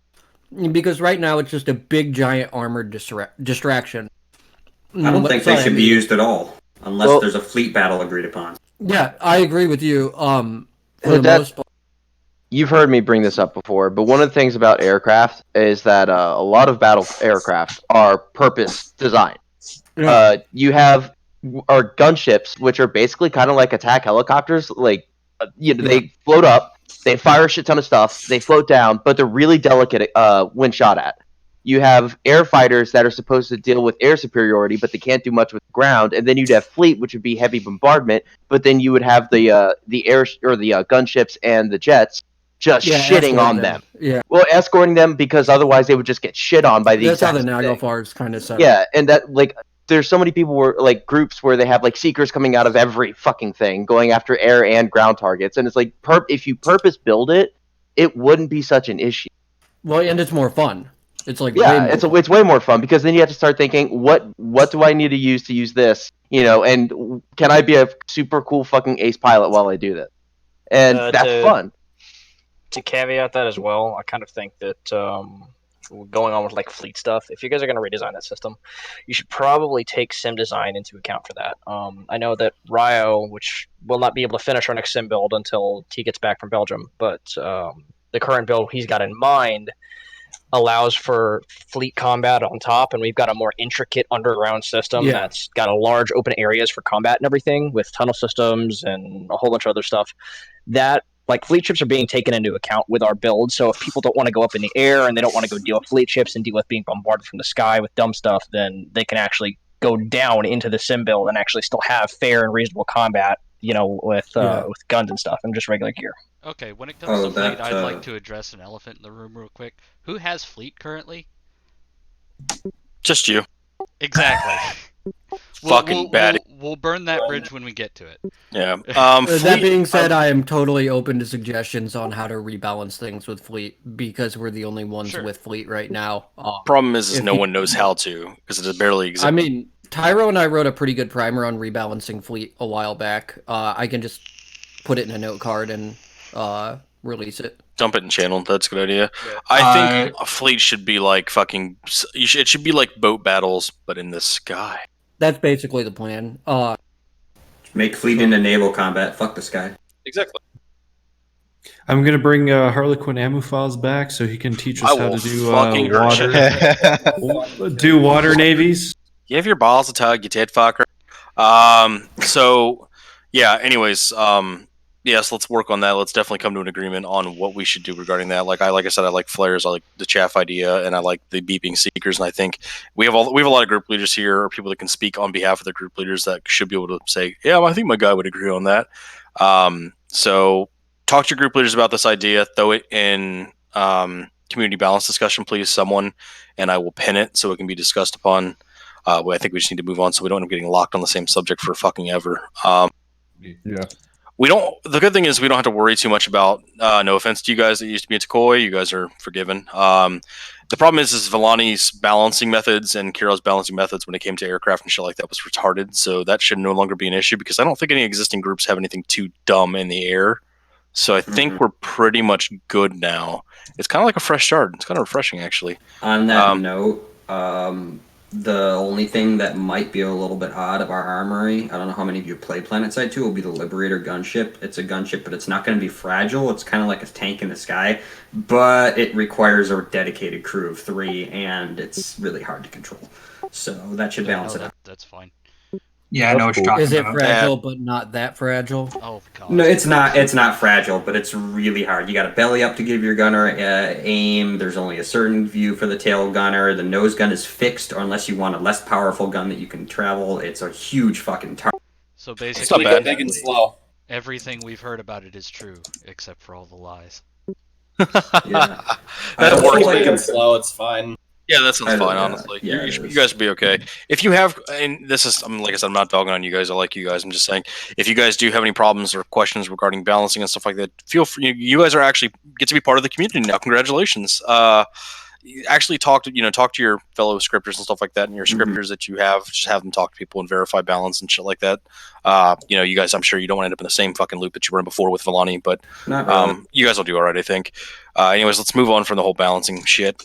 because right now it's just a big giant armored distraction. I don't think they should be used at all unless there's a fleet battle agreed upon. Yeah, I agree with you. For the most part. You've heard me bring this up before, but one of the things about aircraft is that a lot of battle aircraft are purpose designed. You have gunships, which are basically kind of like attack helicopters. Like, they float up, they fire a shit ton of stuff, they float down, but they're really delicate when shot at. You have air fighters that are supposed to deal with air superiority, but they can't do much with the ground. And then you'd have fleet, which would be heavy bombardment, but then you would have the air or the gunships and the jets just shitting on them. Yeah. Well, escorting them because otherwise they would just get shit on by the That's how exact the same thing. Naglfar is kind of set up. Yeah, and that like there's so many people where like groups where they have like seekers coming out of every fucking thing, going after air and ground targets, and it's like if you purpose build it, it wouldn't be such an issue. Well, and it's more fun. It's like it's way more fun because then you have to start thinking what do I need to use this, and can I be a super cool fucking ace pilot while I do that? And that's fun. To caveat that as well, I kind of think that going on with like fleet stuff, if you guys are going to redesign that system, you should probably take sim design into account for that. I know that Ryo, which will not be able to finish our next sim build until he gets back from Belgium, but the current build he's got in mind allows for fleet combat on top, and we've got a more intricate underground system that's got a large open areas for combat and everything with tunnel systems and a whole bunch of other stuff. That like fleet ships are being taken into account with our build. So if people don't want to go up in the air and they don't want to go deal with fleet ships and deal with being bombarded from the sky with dumb stuff, then they can actually go down into the sim build and actually still have fair and reasonable combat, with guns and stuff and just regular gear. Okay, when it comes to fleet, I'd like to address an elephant in the room real quick. Who has fleet currently? Just you. Exactly. Fucking bad. We'll burn that bridge when we get to it. Yeah. That being said, I am totally open to suggestions on how to rebalance things with fleet because we're the only ones with fleet right now. Problem is no one knows how to because it barely exists. I mean, Tyro and I wrote a pretty good primer on rebalancing fleet a while back. I can just put it in a note card and release it. Dump it in channel. That's a good idea. I think a fleet should be like fucking. It should be like boat battles, but in the sky. That's basically the plan. Make fleet into naval combat. Fuck the sky. Exactly. I'm gonna bring Harlequin Amufaz back so he can teach us how to do water. Do water navies. You have your balls to tug, you tit fucker. So, yeah. Anyways, yes, let's work on that. Let's definitely come to an agreement on what we should do regarding that. Like I said, I like flares. I like the chaff idea, and I like the beeping seekers. And I think we have a lot of group leaders here, or people that can speak on behalf of the group leaders that should be able to say, yeah, I think my guy would agree on that. So talk to your group leaders about this idea. Throw it in community balance discussion, please, someone, and I will pin it so it can be discussed upon. I think we just need to move on so we don't end up getting locked on the same subject for fucking ever. Yeah. We don't. The good thing is we don't have to worry too much about. No offense to you guys that used to be in Takoi, you guys are forgiven. The problem is Villani's balancing methods and Kiro's balancing methods when it came to aircraft and shit like that was retarded. So that should no longer be an issue because I don't think any existing groups have anything too dumb in the air. So I think we're pretty much good now. It's kind of like a fresh start. It's kind of refreshing, actually. On that note, the only thing that might be a little bit odd of our armory, I don't know how many of you play PlanetSide 2, will be the Liberator gunship. It's a gunship, but it's not going to be fragile. It's kind of like a tank in the sky, but it requires a dedicated crew of 3, and it's really hard to control. So that should balance it out. That's fine. Yeah, I know what you're talking about. Is it about. fragile, but not that fragile? Oh, God. No, it's not. It's not fragile, but it's really hard. You got to belly up to give your gunner aim. There's only a certain view for the tail gunner. The nose gun is fixed, or unless you want a less powerful gun that you can travel. It's a huge fucking target. So basically, it's big and slow. Everything we've heard about it is true, except for all the lies. Yeah, that works. Big and slow. It's fine. Yeah, that sounds fine, honestly. Yeah, you guys will be okay. If you have, and this is, like I said, I'm not dogging on you guys. I like you guys. I'm just saying, if you guys do have any problems or questions regarding balancing and stuff like that, feel free. You guys are actually get to be part of the community now. Congratulations. Actually talk to your fellow scripters and stuff like that, and your scripters that you have. Just have them talk to people and verify balance and shit like that. You guys, I'm sure you don't want to end up in the same fucking loop that you were in before with Villani, but you guys will do all right, I think. Anyways, let's move on from the whole balancing shit.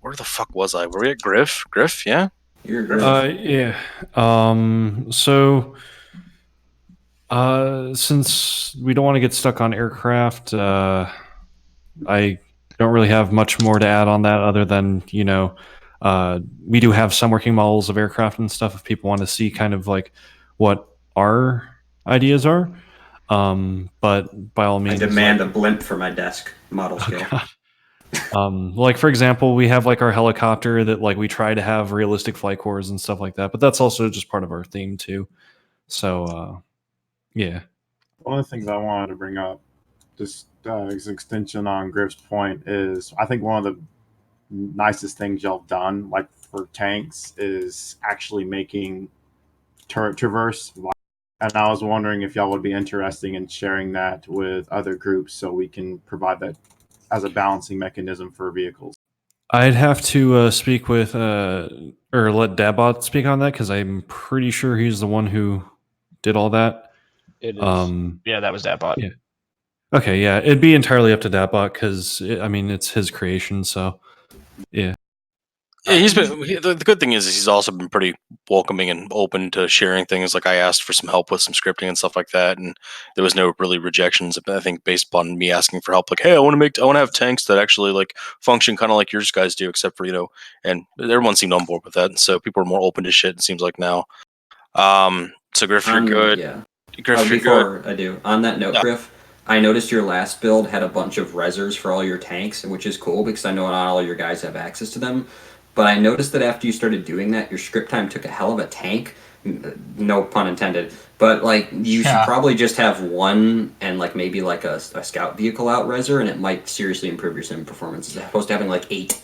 Where the fuck was I? Were we at Griff? Griff, yeah? You're Griff. Yeah. So, since we don't want to get stuck on aircraft, I don't really have much more to add on that other than, we do have some working models of aircraft and stuff if people want to see kind of like what our ideas are. But by all means... I demand a blimp for my desk, model scale. Like for example, we have like our helicopter that like we try to have realistic flight cores and stuff like that, but that's also just part of our theme too. So yeah. One of the things I wanted to bring up, just as an extension on Griff's point, is I think one of the nicest things y'all have done, like for tanks, is actually making turret traverse. And I was wondering if y'all would be interested in sharing that with other groups so we can provide that as a balancing mechanism for vehicles. I'd have to speak with or let Dabot speak on that because I'm pretty sure he's the one who did all that. It is. Yeah, that was Dabot. Yeah. Okay, yeah, it'd be entirely up to Dabot because it's his creation. So, yeah. Yeah, the good thing is he's also been pretty welcoming and open to sharing things. Like I asked for some help with some scripting and stuff like that, and there was no really rejections. I think based upon me asking for help, like, hey, I want to have tanks that actually like function kind of like yours guys do, except for and everyone seemed on board with that, and so people are more open to shit. It seems like now. So Griff, you're good. Yeah. Griff, you're Before good. I do, on that note, Yeah. Griff, I noticed your last build had a bunch of resers for all your tanks, which is cool because I know not all your guys have access to them. But I noticed that after you started doing that, your script time took a hell of a tank. No pun intended. But like, you should probably just have one and like maybe like a scout vehicle out reser, and it might seriously improve your sim performance as opposed to having like 8.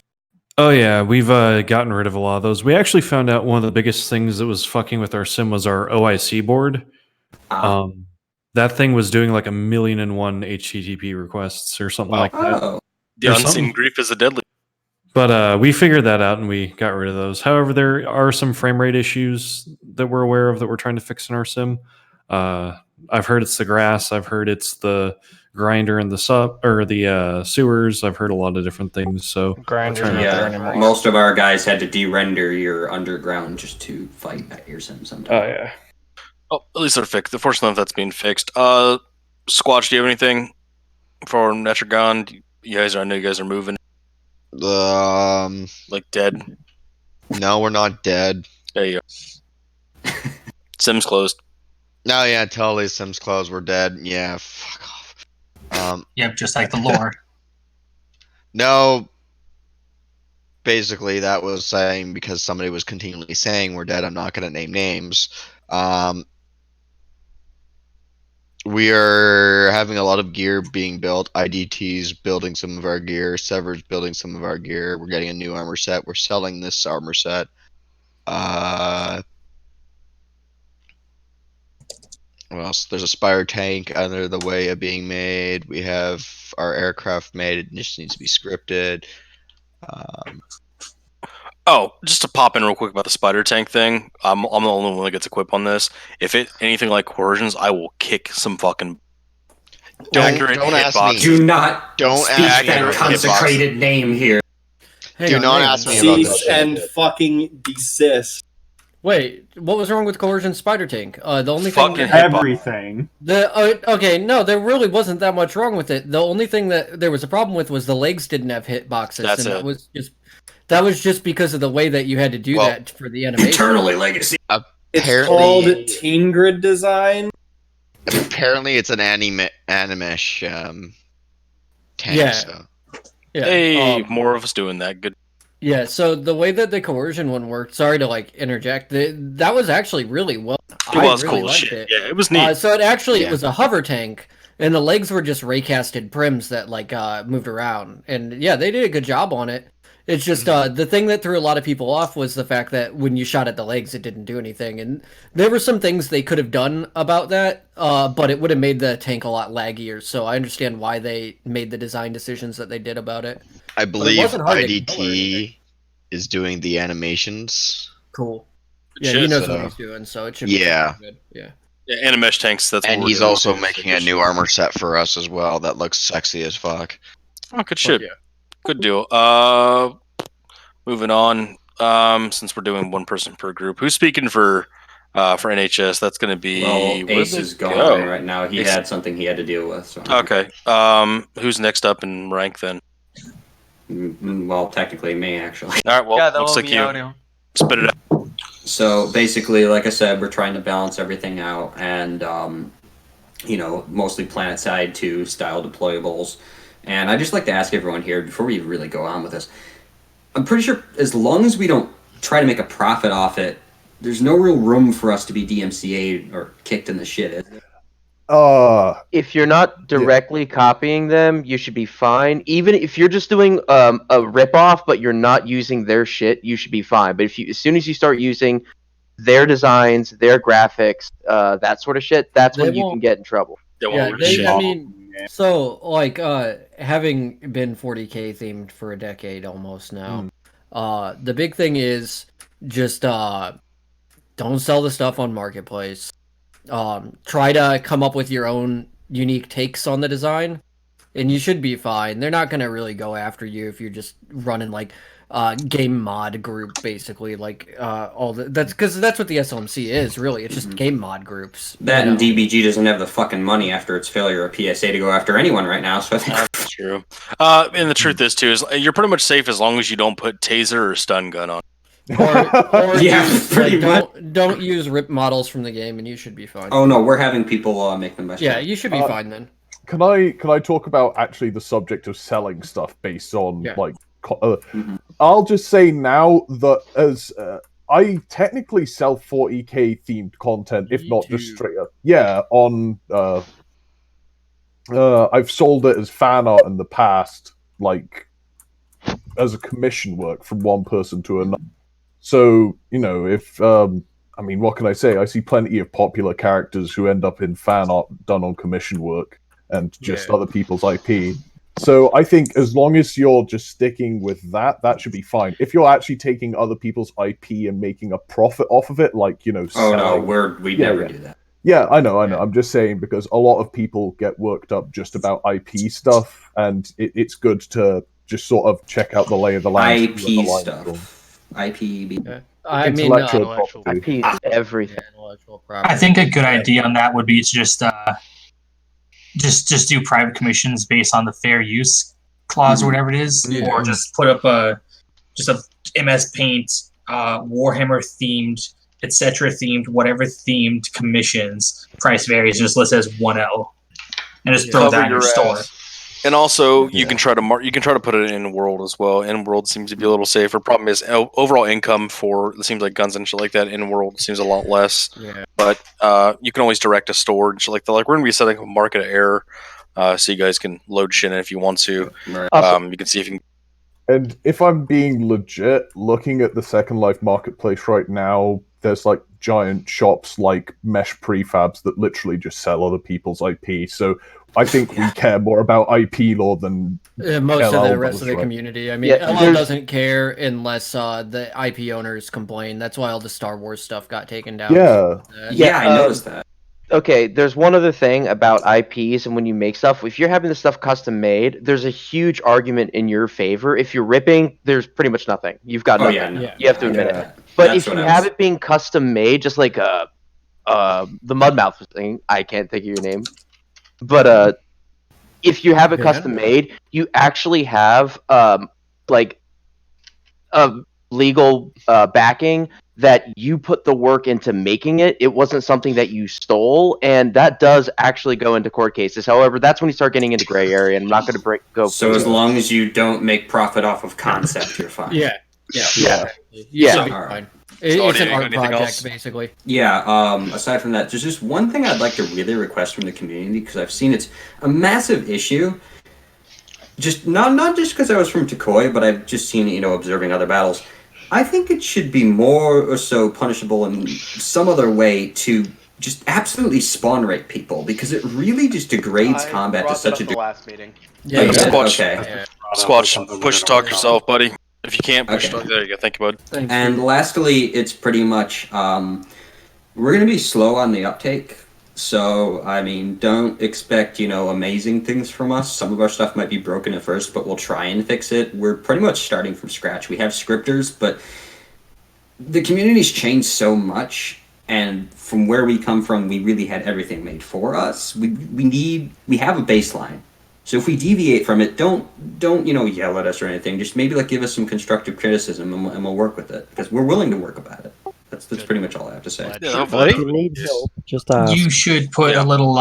Oh yeah, we've gotten rid of a lot of those. We actually found out one of the biggest things that was fucking with our sim was our OIC board. That thing was doing like 1,000,001 HTTP requests or something like that. The unseen grief is a deadly. But we figured that out and we got rid of those. However, there are some frame rate issues that we're aware of that we're trying to fix in our sim. I've heard it's the grass. I've heard it's the grinder and the sewers. I've heard a lot of different things. So Grinder's not there anymore. Most of our guys had to de-render your underground just to fight at your sim sometimes. Oh yeah. Oh, at least they're fixed. Fortunately, that's being fixed. Squatch, do you have anything for Netragon? I know you guys are moving. Like dead. No, we're not dead. There you go. Sim's closed. No, yeah, totally. Sim's closed. We're dead. Yeah, fuck off. Yep, just like the lore. No. Basically, that was saying because somebody was continually saying we're dead. I'm not going to name names. We are having a lot of gear being built. IDT's building some of our gear. Sever's building some of our gear. We're getting a new armor set. We're selling this armor set. What else? There's a Spire tank under the way of being made. We have our aircraft made. It just needs to be scripted. Oh, just to pop in real quick about the spider tank thing. I'm the only one that gets equipped on this. If it anything like coercions, I will kick some fucking don't ask me. Do not don't speak ask that me. consecrated name here. Do not ask me about this Cease and fucking desist. Wait, what was wrong with coercion spider tank? The only thing everything. Okay, no, there really wasn't that much wrong with it. The only thing that there was a problem with was the legs didn't have hitboxes, and that was just because of the way that you had to do that for the animation. Eternally legacy. It's called Teen Grid design. Apparently, it's an animish tank. Yeah. So. Yeah. Hey, more of us doing that. Good. Yeah, so the way that the coercion one worked, sorry to like interject, that was actually really well. It was really cool liked shit. it. Yeah, it was neat. So it was a hover tank, and the legs were just raycasted prims that like moved around, and yeah, they did a good job on it. It's just the thing that threw a lot of people off was the fact that when you shot at the legs, it didn't do anything, and there were some things they could have done about that, but it would have made the tank a lot laggier. So I understand why they made the design decisions that they did about it. I But it believe wasn't hard to color IDT is doing the animations. Cool. Yeah, he knows what So- he's doing, so it should Yeah. be good. Yeah. Yeah, Animesh tanks. That's And what we're he's doing. also making a new armor set for us as well that looks sexy as fuck. Oh, good shit. Good deal. Moving on. Since we're doing one person per group, who's speaking for NHS? That's going to be Well, where'd Ace they is gone go? right now. He Ace- had something he had to deal with. So. Okay. Who's next up in rank then? Well, technically me, actually. All right. Well, Yeah, that looks will like be you. audio. Spit it out. So basically, like I said, we're trying to balance everything out, and mostly planet side 2 style deployables. And I'd just like to ask everyone here before we really go on with this. I'm pretty sure as long as we don't try to make a profit off it, there's no real room for us to be DMCA'd or kicked in the shit, is there? If you're not directly copying them, you should be fine. Even if you're just doing a ripoff, but you're not using their shit, you should be fine. But as soon as you start using their designs, their graphics, that sort of shit, that's when you can get in trouble. So like having been 40K themed for a decade almost now, the big thing is just don't sell the stuff on Marketplace. Try to come up with your own unique takes on the design, and you should be fine. They're not going to really go after you if you're just running like game mod group, basically. Like all that's because that's what the SLMC is, really. It's just game mod groups. That and DBG doesn't have the fucking money after its failure of PSA to go after anyone right now. So I think that's true. And the truth is too is you're pretty much safe as long as you don't put taser or stun gun on. Or Yeah, use, pretty don't use rip models from the game, and you should be fine. Oh no, we're having people make them by Yeah, you should be fine then. Can I talk about actually the subject of selling stuff based on I'll just say now that as I technically sell 40k themed content, if not just straight up. Yeah, on I've sold it as fan art in the past, like as a commission work from one person to another. So, if I mean, what can I say? I see plenty of popular characters who end up in fan art done on commission work and just other people's IP. So I think as long as you're just sticking with that, that should be fine. If you're actually taking other people's IP and making a profit off of it, like, no, we never do that. Yeah, I know. I'm just saying because a lot of people get worked up just about IP stuff, and it's good to just sort of check out the lay of the land. IP stuff. IP. I mean, IP is everything. I think a good idea on that would be to just do private commissions based on the fair use clause or whatever it is, or just put up a MS Paint, Warhammer themed, etc. themed, whatever themed commissions. Price varies. Just list it as 1L, and just throw that in your store. And also, you can try to put it in world as well. In world seems to be a little safer. Problem is, overall income for it seems like guns and shit like that in world seems a lot less. Yeah. But you can always direct a store and shit like that. Like we're gonna be setting up a market error, so you guys can load shit in if you want to. You can see if you can. And if I'm being legit, looking at the Second Life marketplace right now, there's like giant shops like Mesh Prefabs that literally just sell other people's IP. So I think we care more about IP lore than most LL of the rest does, of the right? community. I mean, Yeah, LL doesn't care unless the IP owners complain. That's why all the Star Wars stuff got taken down. Yeah, I noticed that. Okay, there's one other thing about IPs and when you make stuff. If you're having the stuff custom made, there's a huge argument in your favor. If you're ripping, there's pretty much nothing. You've got nothing. Yeah, no. You have to admit it. But if you have it being custom made, just like the Mudmouth thing, I can't think of your name. But if you have it custom made, you actually have like a legal backing that you put the work into making it. It wasn't something that you stole, and that does actually go into court cases. However, that's when you start getting into gray area, and I'm not going to go. So as long as you don't make profit off of concept, you're fine. Yeah. So, It's an art anything project, else? basically. Yeah, aside from that, there's just one thing I'd like to really request from the community, because I've seen it's a massive issue. Just not just because I was from Takoi, but I've just seen, observing other battles. I think it should be more or so punishable in some other way to just absolutely spawn rape people, because it really just degrades combat to such a degree. Last meeting. Yeah, Squatch. okay. Squatch, push to talk yourself, buddy. If you can't push talk, there you go. Thank you, bud. And lastly, it's pretty much we're going to be slow on the uptake. So, I mean, don't expect, amazing things from us. Some of our stuff might be broken at first, but we'll try and fix it. We're pretty much starting from scratch. We have scripters, but the community's changed so much, and from where we come from, we really had everything made for us. We have a baseline. So if we deviate from it, don't yell at us or anything. Just maybe give us some constructive criticism, and we'll work with it, because we're willing to work about it. That's pretty much all I have to say. If you need help, just ask. You should put a little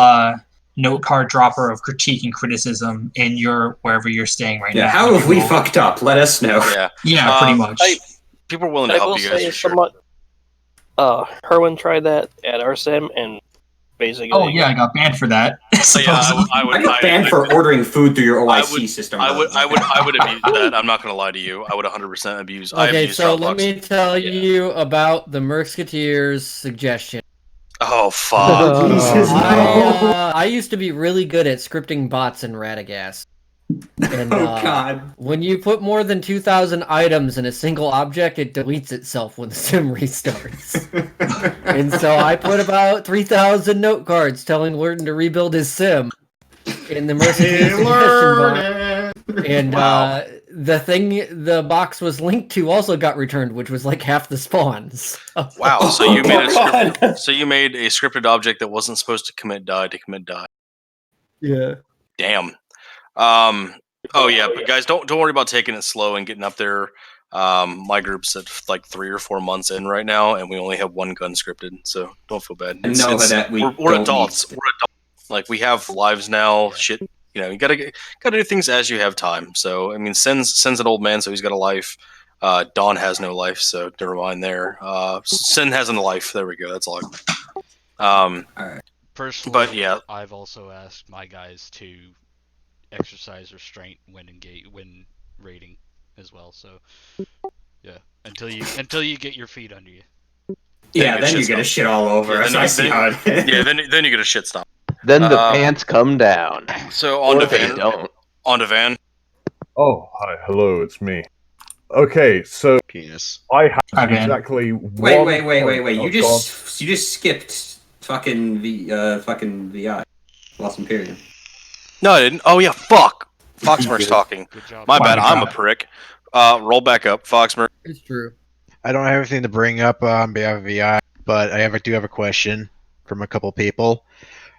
note card dropper of critique and criticism in wherever you're staying right now. How have we fucked up? Let us know. Yeah, pretty much. People are willing to I help will you guys. say For sure. somewhat. Herwin tried that at our sim, and basically. Oh yeah, I got banned for that. I got banned for ordering food through your OIC system. I would abuse that. I'm not going to lie to you. I would 100% abuse. I Okay, abuse so Dropbox. let me tell you about the Mercsketeers suggestion. Oh fuck! Jesus, I used to be really good at scripting bots in Radagast. And, God! When you put more than 2,000 items in a single object, it deletes itself when the sim restarts. And so I put about 3,000 note cards telling Lurton to rebuild his sim in the Mercenary suggestion bot. And the box was linked to also got returned, which was like half the spawns. Wow. So you made a scripted object that wasn't supposed to commit die to commit die. Yeah. Damn. Oh yeah, but guys, don't worry about taking it slow and getting up there. My group's at like 3 or 4 months in right now, and we only have one gun scripted, so don't feel bad. We're adults. We're adults. Like we have lives now. Shit, you gotta do things as you have time. So I mean, Sen's an old man, so he's got a life. Dawn has no life, so never mind there. Sen has a life. There we go. That's all. All right. Personally, but yeah, I've also asked my guys to exercise restraint when raiding as well. So yeah, until you get your feet under you. Yeah, then you get a shit all over us. I see how it. Yeah, then you get a shit stomp. Then the pants come down. So on to Or they Van. don't. On to Van. Oh, hi, hello, it's me. Okay, so penis. I have exactly one. Wait! Oh, You just skipped fucking VI. Lost some period. No, I didn't. Oh yeah, fuck. Foxmer's talking. My bad. I'm a prick. Roll back up, Foxmer. It's true. I don't have anything to bring up on behalf of VI, but I do have a question from a couple people.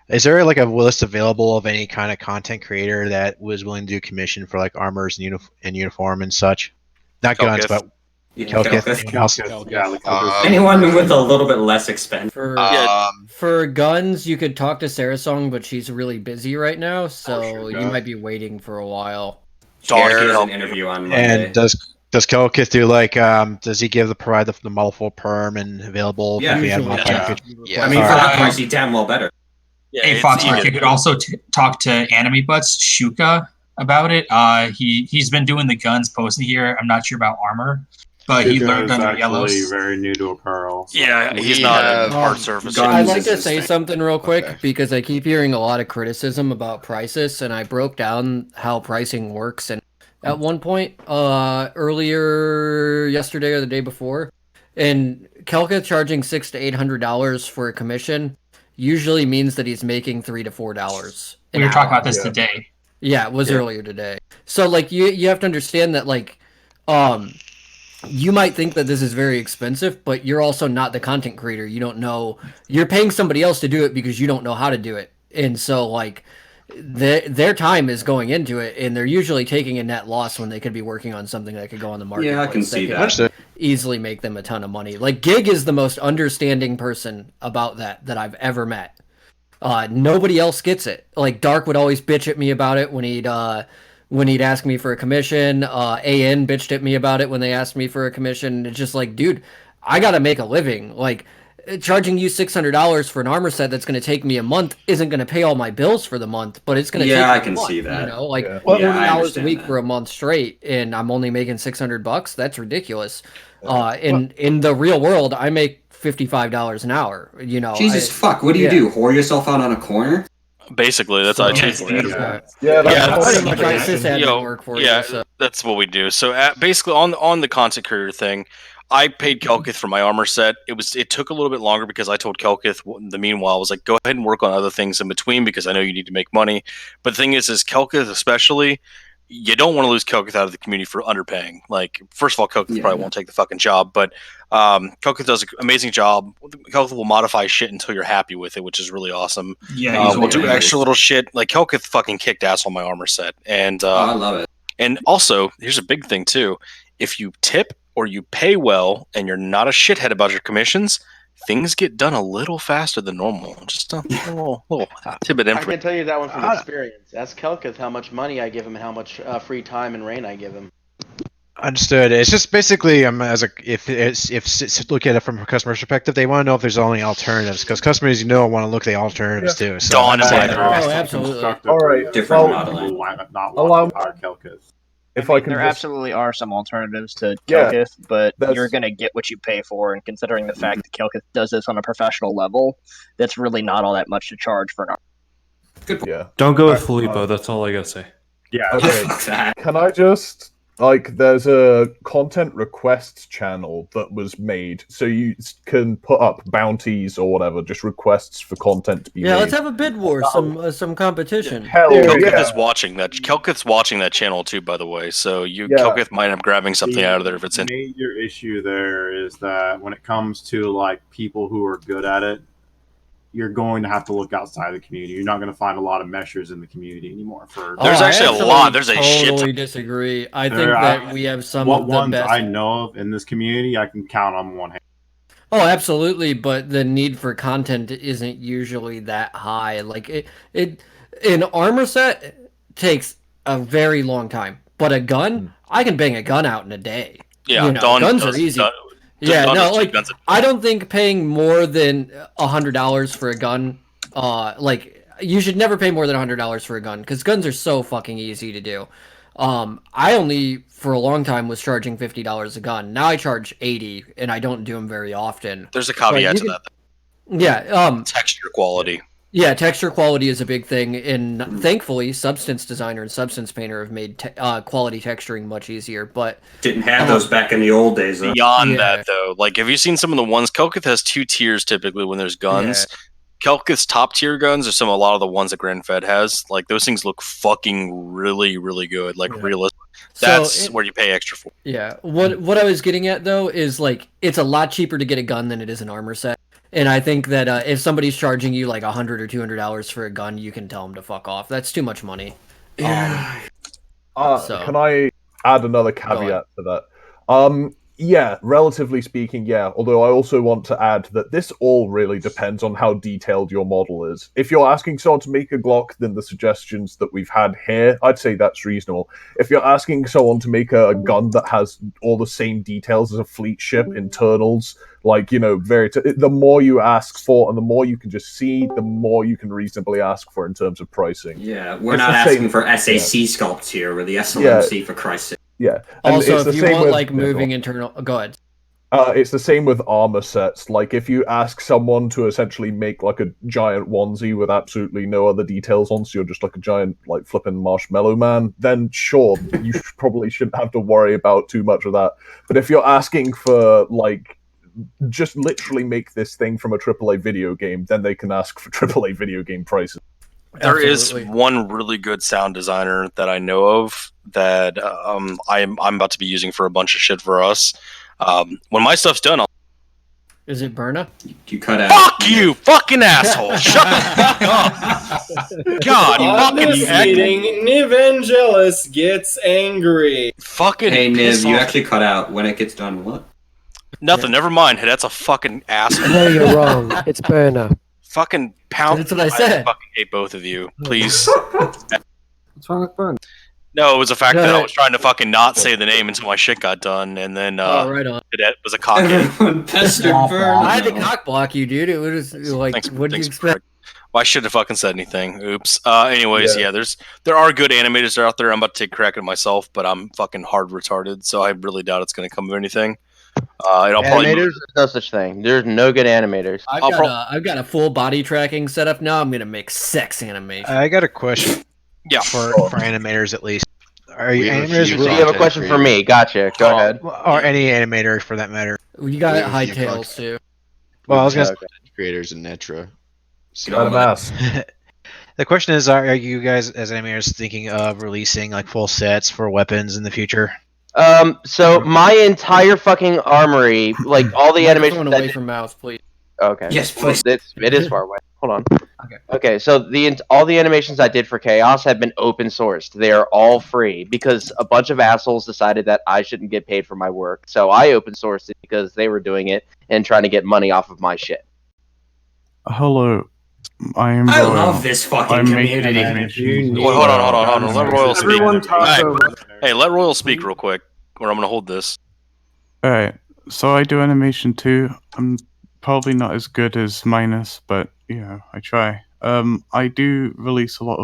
Is there like a list available of any kind of content creator that was willing to do commission for like armors and uniform and such? Not guns, but Kelkith. Anyone with a little bit less expense. For guns, you could talk to Sarah Song, but she's really busy right now, so you might be waiting for a while. There's an interview on Monday. And does Kelkith do like does he provide the model full perm and available? Yeah, if we have usually, modified yeah. I mean, for that price, he's damn well better. Hey, Foxmark, you could also talk to Anime Butts Shuka about it. He's been doing the guns posted here. I'm not sure about armor, but he learned under actually yellows. very new to apparel. So. Yeah, he's not a hard surface. I'd like to say something real quick because I keep hearing a lot of criticism about prices, and I broke down how pricing works. And at one point, earlier yesterday or the day before, and Kelka charging $600 to $800 for a commission usually means that he's making $3 to $4. We were talking about this today. Yeah, it was earlier today. So like you have to understand that like you might think that this is very expensive, but you're also not the content creator. You don't know. You're paying somebody else to do it because you don't know how to do it. And so like their time is going into it, and they're usually taking a net loss when they could be working on something that could go on the market. Yeah, I can see that. Easily make them a ton of money. Like Gig is the most understanding person about that I've ever met. Nobody else gets it. Like Dark would always bitch at me about it when he'd ask me for a commission. AN bitched at me about it when they asked me for a commission. It's just like, dude, I gotta make a living. Like charging you $600 for an armor set that's going to take me a month isn't going to pay all my bills for the month, but it's going to take me I a can month, see that. You know, like Yeah. 40 Yeah, I hours a understand week that. for a month straight, and I'm only making $600. That's ridiculous. In the real world, I make $55 an hour. You know, Jesus fuck, what do you do? Whore yourself out on a corner? Basically, that's IT for you. Pretty much I sysadmin work for yeah, you. So. that's what we do. So basically, on the content creator thing, I paid Kelkith for my armor set. It took a little bit longer because I told Kelkith the meanwhile I was like, go ahead and work on other things in between because I know you need to make money. But the thing is Kelkith especially, you don't want to lose Kelkith out of the community for underpaying. Like, first of all, Kelkith probably won't take the fucking job, but Kelkith does an amazing job. Kelkith will modify shit until you're happy with it, which is really awesome. Yeah, we'll do extra little shit. Like Kelkith fucking kicked ass on my armor set, and I love it. And also, here's a big thing too: if you tip or you pay well, and you're not a shithead about your commissions, things get done a little faster than normal. Just a little tidbit. I can tell you that one from experience. Ask Kelkith how much money I give him and how much free time and rain I give him. Understood. It's just basically if look at it from a customer perspective, they want to know if there's only alternatives because customers want to look at the alternatives too. So Dawn is like, absolutely. All right, different modeling. Not Allow- Kelkith. If I can there just- absolutely are some alternatives to Yeah, Kelkith, but that's- you're going to get what you pay for. And considering the fact that Kelkith does this on a professional level, that's really not all that much to charge for an armor. Yeah. Don't go with Filippo. That's all I gotta say. Yeah. Okay. Can I just Like, there's a content requests channel that was made, so you can put up bounties or whatever, just requests for content to be Yeah, made. let's have a bid war, some competition. Hell Kelkith yeah. is watching that. Kelkith's watching that channel too, by the way. So Yeah. Kelkith might end up grabbing something out of there if it's The in. major issue there is that when it comes to like people who are good at it, you're going to have to look outside the community. You're not going to find a lot of meshers in the community anymore. There's actually a lot. There's a shit totally ton. disagree. I think that we have some what of the ones best. I know of in this community, I can count on one hand. Oh, absolutely, but the need for content isn't usually that high. Like an armor set takes a very long time, but a gun, I can bang a gun out in a day. Yeah, you know, Dawn guns does- are easy. Dawn- yeah, Dawn no, does two like guns I don't think paying more than $100 for a gun, like you should never pay more than $100 for a gun because guns are so fucking easy to do. I only for a long time was charging $50 a gun. Now I charge 80, and I don't do them very often. There's a But caveat you to can- that. Yeah, texture quality. Yeah, texture quality is a big thing, and thankfully, Substance Designer and Substance Painter have made quality texturing much easier. But Didn't have those back in the old days. Though. Beyond Yeah. that, though, like, have you seen some of the ones? Kelkith has 2 tiers typically when there's guns. Kelkith's top tier guns are a lot of the ones that Grand Fed has. Like, those things look fucking really, really good. Like, realistic. So That's it- where you pay extra for. yeah, what I was getting at though is like it's a lot cheaper to get a gun than it is an armor set, and I think that if somebody's charging you like $100 or $200 for a gun, you can tell them to fuck off. That's too much money. So- Can I add another caveat to that? Yeah, relatively speaking, yeah. Although I also want to add that this all really depends on how detailed your model is. If you're asking someone to make a Glock, then the suggestions that we've had here, I'd say that's reasonable. If you're asking someone to make a gun that has all the same details as a fleet ship, internals, like, you know, the more you ask for and the more you can just see, the more you can reasonably ask for in terms of pricing. Yeah, we're It's not the asking same- for SAC yeah. sculpts here. We're the SLMC for Christ's sake. Yeah. And Also, it's the if you same want with- like yeah, go moving on. internal, go ahead. It's the same with armor sets. Like, if you ask someone to essentially make like a giant onesie with absolutely no other details on, so you're just like a giant like flipping marshmallow man, then sure, you probably shouldn't have to worry about too much of that. But if you're asking for like just literally make this thing from a AAA video game, then they can ask for AAA video game prices. There is one really good sound designer that I know of that I'm about to be using for a bunch of shit for us. When my stuff's done, I'll. Is it Berna? You cut out. Fuck you, fucking asshole! Shut the fuck up! God, On fucking this meeting, Nivangelis gets angry. fucking. Hey, piss Niv, you off. actually cut out when it gets done. What? Nothing. Never mind. That's a fucking asshole. No, you're wrong. It's Burner. Fucking pound. That's what I said. fucking hate both of you. Please. What's wrong with Burn? No, it was the fact No, that I no. was trying to fucking not say the name until my shit got done, and then Oh, right on. Cadet was a cock. I had to cock block you, dude. It was like, what did you expect? Well, I should have fucking said anything. Oops. Anyways, yeah, there are good animators out there. I'm about to take a crack at it myself, but I'm fucking hard retarded, so I really doubt it's going to come of anything. I'll probably Animators, there's no such thing. There's no good animators. I've got a full body tracking setup now. I'm gonna make sex animation. I got a question. Yeah. For animators at least. Are you We have a animators? few You have a question for me. Gotcha. Go ahead. Or any animator for that matter. You got high tails too. Well, I was gonna. Creators in Netra. The question is, are you guys as animators thinking of releasing like full sets for weapons in the future? So my entire fucking armory, like all the animations. Microphone away from mouth, please. Okay. Yes, please. It is far away. Hold on. Okay. So all the animations I did for Chaos have been open sourced. They are all free because a bunch of assholes decided that I shouldn't get paid for my work. So I open sourced it because they were doing it and trying to get money off of my shit. Hello. I love this fucking community. Wait, hold on. Let Royal speak. Everyone talk Hey, over- hey, let Royal speak real quick, or I'm gonna hold this. Alright, so I do animation too. I'm probably not as good as Minus, but I try. I do release a lot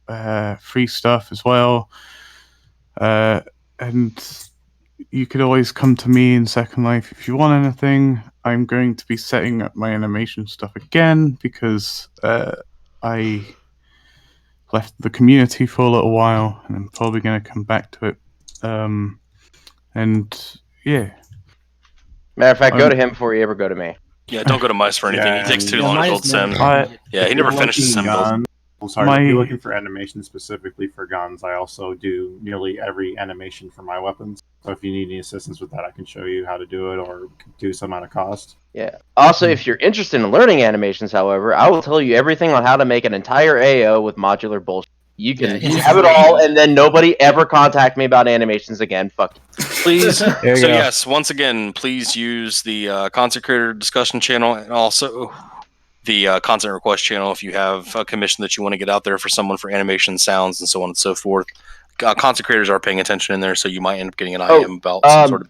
of free stuff as well. And you could always come to me in Second Life if you want anything. I'm going to be setting up my animation stuff again because I left the community for a little while and I'm probably going to come back to it And yeah. Matter of fact, go to him before you ever go to me. Yeah, don't go to Mice for anything. He takes too long to build sims. Yeah, he never finishes sim builds. I'm sorry, if you're looking for animation specifically for guns, I also do nearly every animation for my weapons. So if you need any assistance with that, I can show you how to do it or do some at a cost. Yeah. Also, if you're interested in learning animations, however, I will tell you everything on how to make an entire AO with modular bullshit. You can have it all, and then nobody ever contact me about animations again. Fuck you. Please. So There you go. yes, once again, please use the content creator discussion channel and also the content request channel if you have a commission that you want to get out there for someone for animation, sounds, and so on and so forth. Content creators are paying attention in there, so you might end up getting an IM about some sort of.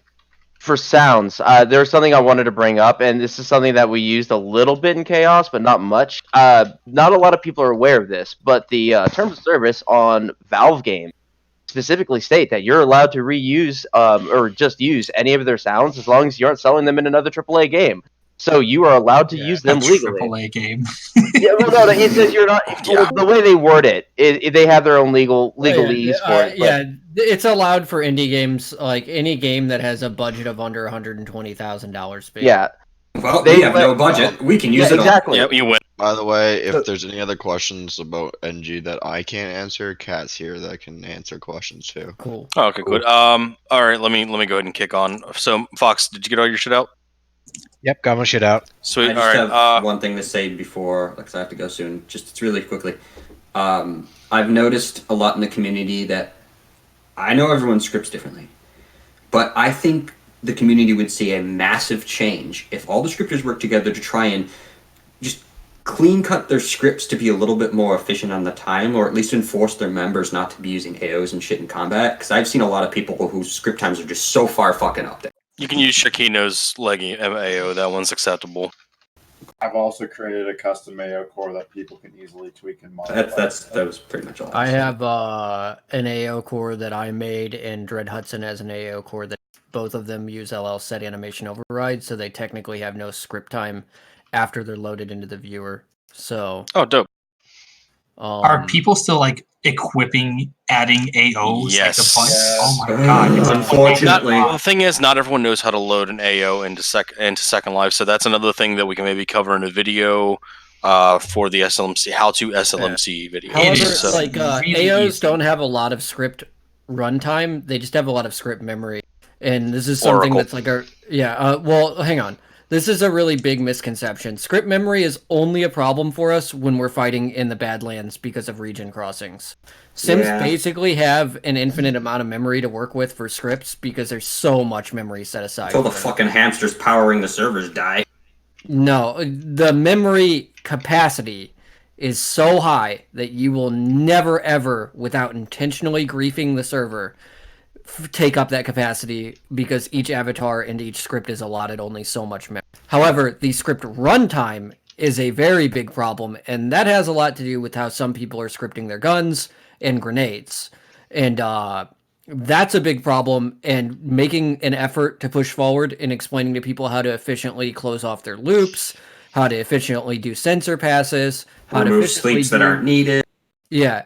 For sounds, there's something I wanted to bring up, and this is something that we used a little bit in Chaos, but not much. Not a lot of people are aware of this, but the terms of service on Valve games specifically state that you're allowed to reuse or just use any of their sounds as long as you aren't selling them in another AAA game. So you are allowed to use them legally. AAA game. Yeah, well, no, it says you're not. Well, the way they word it, they have their own legalese for it. Yeah, it's allowed for indie games, like any game that has a budget of under $120,000. Yeah. Well, we have no budget. We can use it. Exactly. Yep, you win. By the way, if there's any other questions about NG that I can't answer, Kat's here that can answer questions too. Cool. Oh, okay, good. All right, let me go ahead and kick on. So, Fox, did you get all your shit out? Yep, got my shit out. Sweet. I just have one thing to say before, because I have to go soon. Just really quickly. I've noticed a lot in the community that I know everyone scripts differently, but I think the community would see a massive change if all the scripters work together to try and just clean cut their scripts to be a little bit more efficient on the time, or at least enforce their members not to be using AOs and shit in combat. Because I've seen a lot of people whose script times are just so far fucking up there. You can use Shakino's Leggy MAO. That one's acceptable. I've also created a custom AO core that people can easily tweak and modify. That was pretty much all. I have an AO core that I made, and Dread Hudson has an AO core that both of them use LL set animation override, so they technically have no script time after they're loaded into the viewer. So. Oh, dope. Are people still like equipping, adding AOs? Yes. Like oh my god. Unfortunately. The thing is, not everyone knows how to load an AO into Second Life, so that's another thing that we can maybe cover in a video for the SLMC, how to SLMC video. However, AOs don't have a lot of script runtime; they just have a lot of script memory, and this is something that's like well, hang on. This is a really big misconception. Script memory is only a problem for us when we're fighting in the Badlands because of region crossings. Sims basically have an infinite amount of memory to work with for scripts because there's so much memory set aside. Until the fucking hamsters powering the servers die. No, the memory capacity is so high that you will never ever, without intentionally griefing the server, take up that capacity because each avatar and each script is allotted only so much memory. However, the script runtime is a very big problem, and that has a lot to do with how some people are scripting their guns and grenades. And that's a big problem, and making an effort to push forward in explaining to people how to efficiently close off their loops, how to efficiently do sensor passes, how remove to sleeps that aren't needed. Yeah.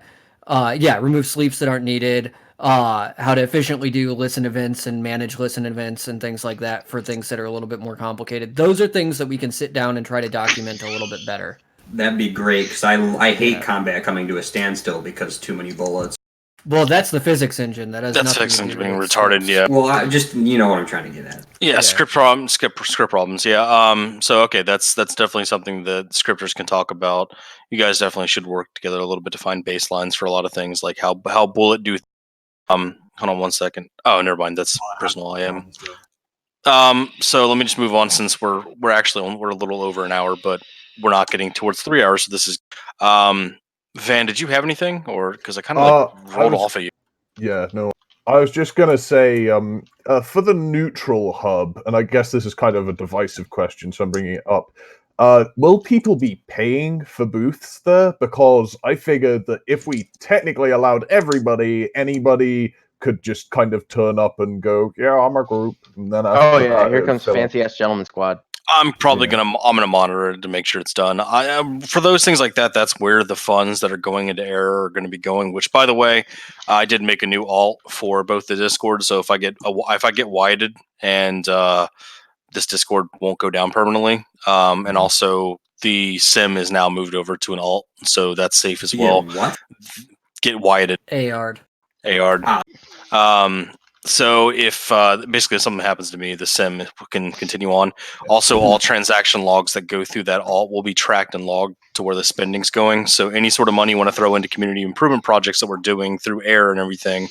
Remove sleeps that aren't needed. How to efficiently do listen events and manage listen events and things like that for things that are a little bit more complicated. Those are things that we can sit down and try to document a little bit better. That'd be great, because I hate combat coming to a standstill because too many bullets. Well, that's the physics engine. That's physics engine being retarded, yeah. Well, you know what I'm trying to get at. Yeah, script problems, yeah. So okay, that's definitely something that scripters can talk about. You guys definitely should work together a little bit to find baselines for a lot of things, like how bullet do. Hold on one second. Oh, never mind. That's personal IM. So let me just move on, since we're a little over an hour, but we're not getting towards 3 hours. So this is Van. Did you have anything, or because I kind of rolled off of you? Yeah, no. I was just gonna say, for the neutral hub, and I guess this is kind of a divisive question, so I'm bringing it up. Will people be paying for booths there? Because I figured that if we technically allowed anybody could just kind of turn up and go, yeah, I'm a group, and then here comes Fancy Ass Gentleman Squad. I'm probably gonna monitor it to make sure it's done. For those things like that, that's where the funds that are going into error are going to be going. Which, by the way, I did make a new alt for both the Discord. So if I get whited and this Discord won't go down permanently, and also the sim is now moved over to an alt, so that's safe as well. What? Get whited. AR'd. So if basically if something happens to me, the sim can continue on. Also, all transaction logs that go through that alt will be tracked and logged to where the spending's going. So any sort of money you want to throw into community improvement projects that we're doing through air and everything,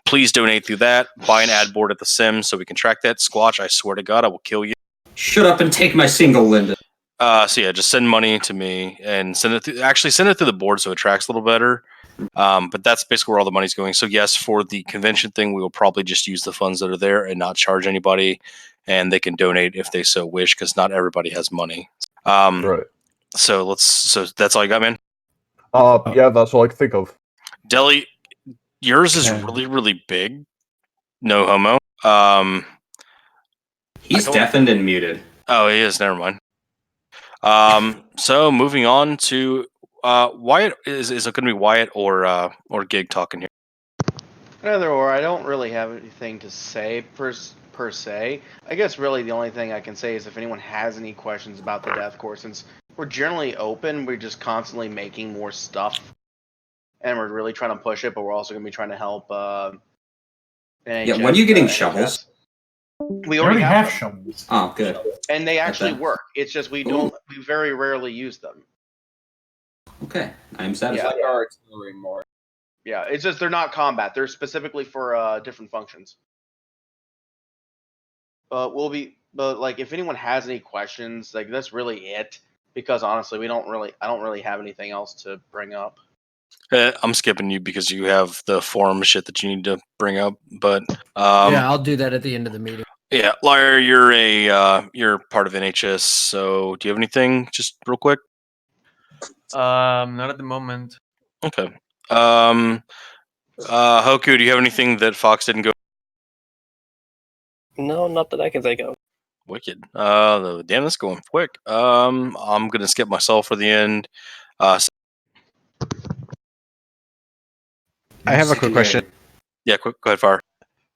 please donate through that. Buy an ad board at the sim so we can track that. Squatch, I swear to God, I will kill you. Shut up and take my single, Linda. So yeah, just send money to me and send it through the board so it tracks a little better. But that's basically where all the money's going. So yes, for the convention thing, we will probably just use the funds that are there and not charge anybody, and they can donate if they so wish, because not everybody has money. Right. So that's all you got, man. Yeah, that's all I can think of. Deli, yours is really, really big. No homo. He's deafened and muted. Oh, he is. Never mind. So moving on to Wyatt. Is it going to be Wyatt or Gig talking here? Either or, I don't really have anything to say per se. I guess really the only thing I can say is if anyone has any questions about the death course, since we're generally open, we're just constantly making more stuff, and we're really trying to push it. But we're also going to be trying to help. Yeah, when are you getting shovels? We already have shovels. Oh, good. And they actually Okay. work. It's just we very rarely use them. Okay, I'm satisfied. Like our artillery more. Yeah, it's just they're not combat. They're specifically for different functions. But like if anyone has any questions, like that's really it. Because honestly, I don't really have anything else to bring up. I'm skipping you because you have the forum shit that you need to bring up. But yeah, I'll do that at the end of the meeting. Yeah, Liar, you're part of NHS. So do you have anything, just real quick? Not at the moment. Okay. Hoku, do you have anything that Fox didn't go? No, not that I can think of. Wicked. Damn, that's going quick. I'm gonna skip myself for the end. I have a quick question. Yeah, quick. Go ahead, Fire.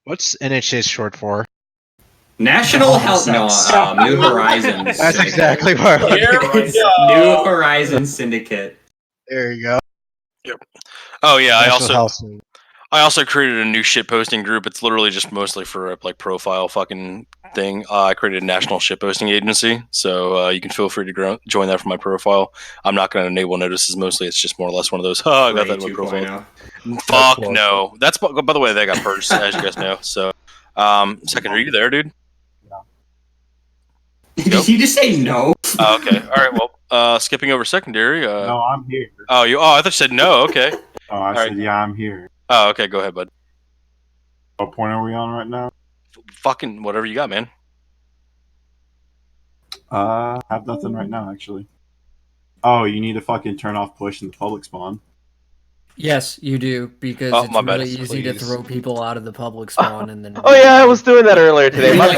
What's NHS short for? National Health. No, New Horizons. That's exactly what I It's New Horizons Syndicate. There you go. Yep. Oh yeah, National I also created a new shit posting group. It's literally just mostly for like profile fucking thing. I created a national shit posting agency, so you can feel free to join that for my profile. I'm not going to enable notices. Mostly, it's just more or less one of those. Oh, I got that in my profile. Fuck no. That's by the way, they got purged, as you guys know. So, second, are you there, dude? Did you just say no? Oh, okay. All right. Well, skipping over secondary. No, I'm here. Oh, I thought you said no. Okay. Oh, I said yeah, I'm here. Oh, okay. Go ahead, bud. What point are we on right now? Fucking whatever you got, man. Have nothing right now, actually. Oh, you need to fucking turn off push in the public spawn. Yes, you do, because Oh, it's my bad. really easy to Please. throw people out of the public spawn and then. Oh yeah, I was doing that earlier today. My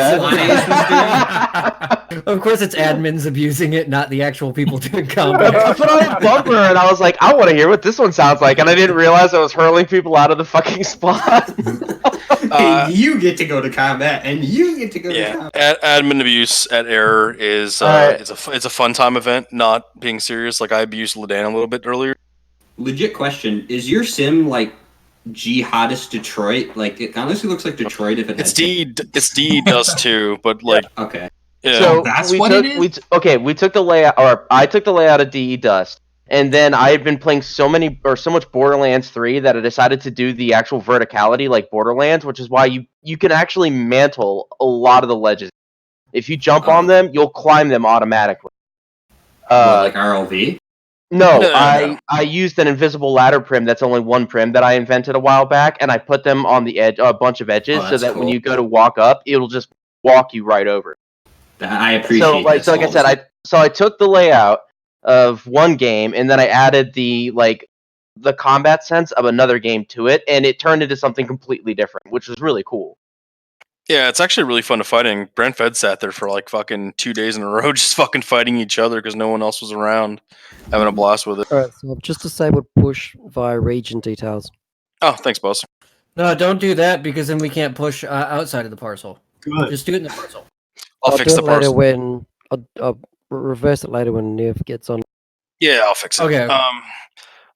Of course, it's admins abusing it, not the actual people doing combat. I put on a bumper and I was like, I want to hear what this one sounds like, and I didn't realize I was hurling people out of the fucking spot. And you get to go to combat, and you get to go to combat. Admin abuse at Error is it's a fun time event. Not being serious, like I abused Ladan a little bit earlier. Legit question: is your sim like jihadist Detroit? Like it honestly looks like Detroit if it It's had. D does too, but like okay. Yeah. So that's we what took, it is? we took the layout, or I took the layout of DE Dust, and then I had been playing so much Borderlands 3 that I decided to do the actual verticality like Borderlands, which is why you can actually mantle a lot of the ledges. If you jump on them, you'll climb them automatically. Like RLV? No, No. I used an invisible ladder prim that's only one prim that I invented a while back, and I put them on the edge, a bunch of edges, so that's that when cool. you go to walk up, it'll just walk you right over. I appreciate So like I said, I took the layout of one game and then I added the combat sense of another game to it, and it turned into something completely different, which was really cool. Yeah, it's actually really fun to fighting. Brent Fed sat there for like fucking 2 days in a row, just fucking fighting each other because no one else was around, having a blast with it. Alright, so I've just disabled push via region details. Oh, thanks, boss. No, don't do that because then we can't push outside of the parcel. Good. Just do it in the parcel. I'll fix do the it later parcel. when I'll reverse it later when Nev gets on. Yeah, I'll fix it. Okay. All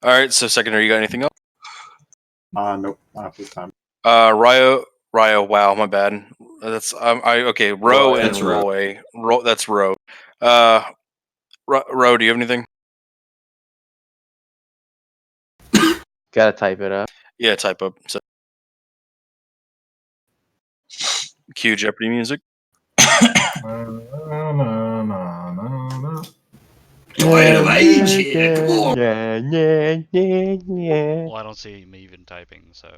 right. So, secondary, you got anything else? Nope, not this time. Ryo. Wow, my bad. That's okay. Ro and That's Ro. Roy. That's Ro. Ro, do you have anything? Gotta type it up. Yeah, type up. So, cue Jeopardy music. Well, I don't see me even typing, so.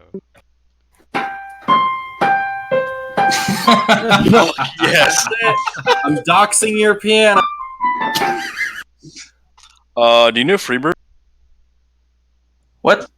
Oh, yes. I'm doxing your piano. Do you know Freebird? What?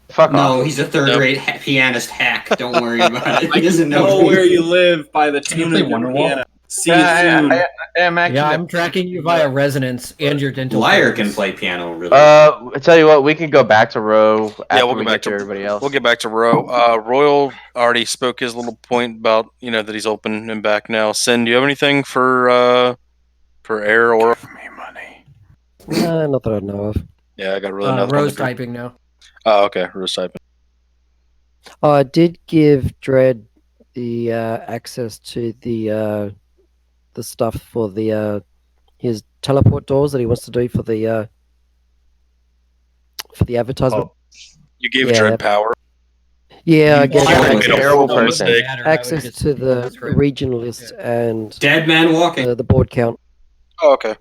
Fuck No, off. he's a third-rate pianist hack. Don't worry about it. He doesn't know know where you live by the Can you tune play of your Wonderwall? piano. See you soon. I am actually. Yeah, I'm tracking you via resonance and your dental. Liar codes. can play piano really. I tell you what, we can go back to Row after we'll we go back get to to everybody else. We'll get back to Ro. Royal already spoke his little point about that he's open and back now. Sin, do you have anything for air or? Give me money. Not that I know of. Yeah, I got really nothing. Rose typing now. Oh, okay, Rose typing. I did give Dread the access to the stuff for the his teleport doors that he wants to do for the advertisement. You gave Dread power. Yeah, I You gave made him a horrible mistake. access to the region list and Dead man walking. The board count. Oh, okay.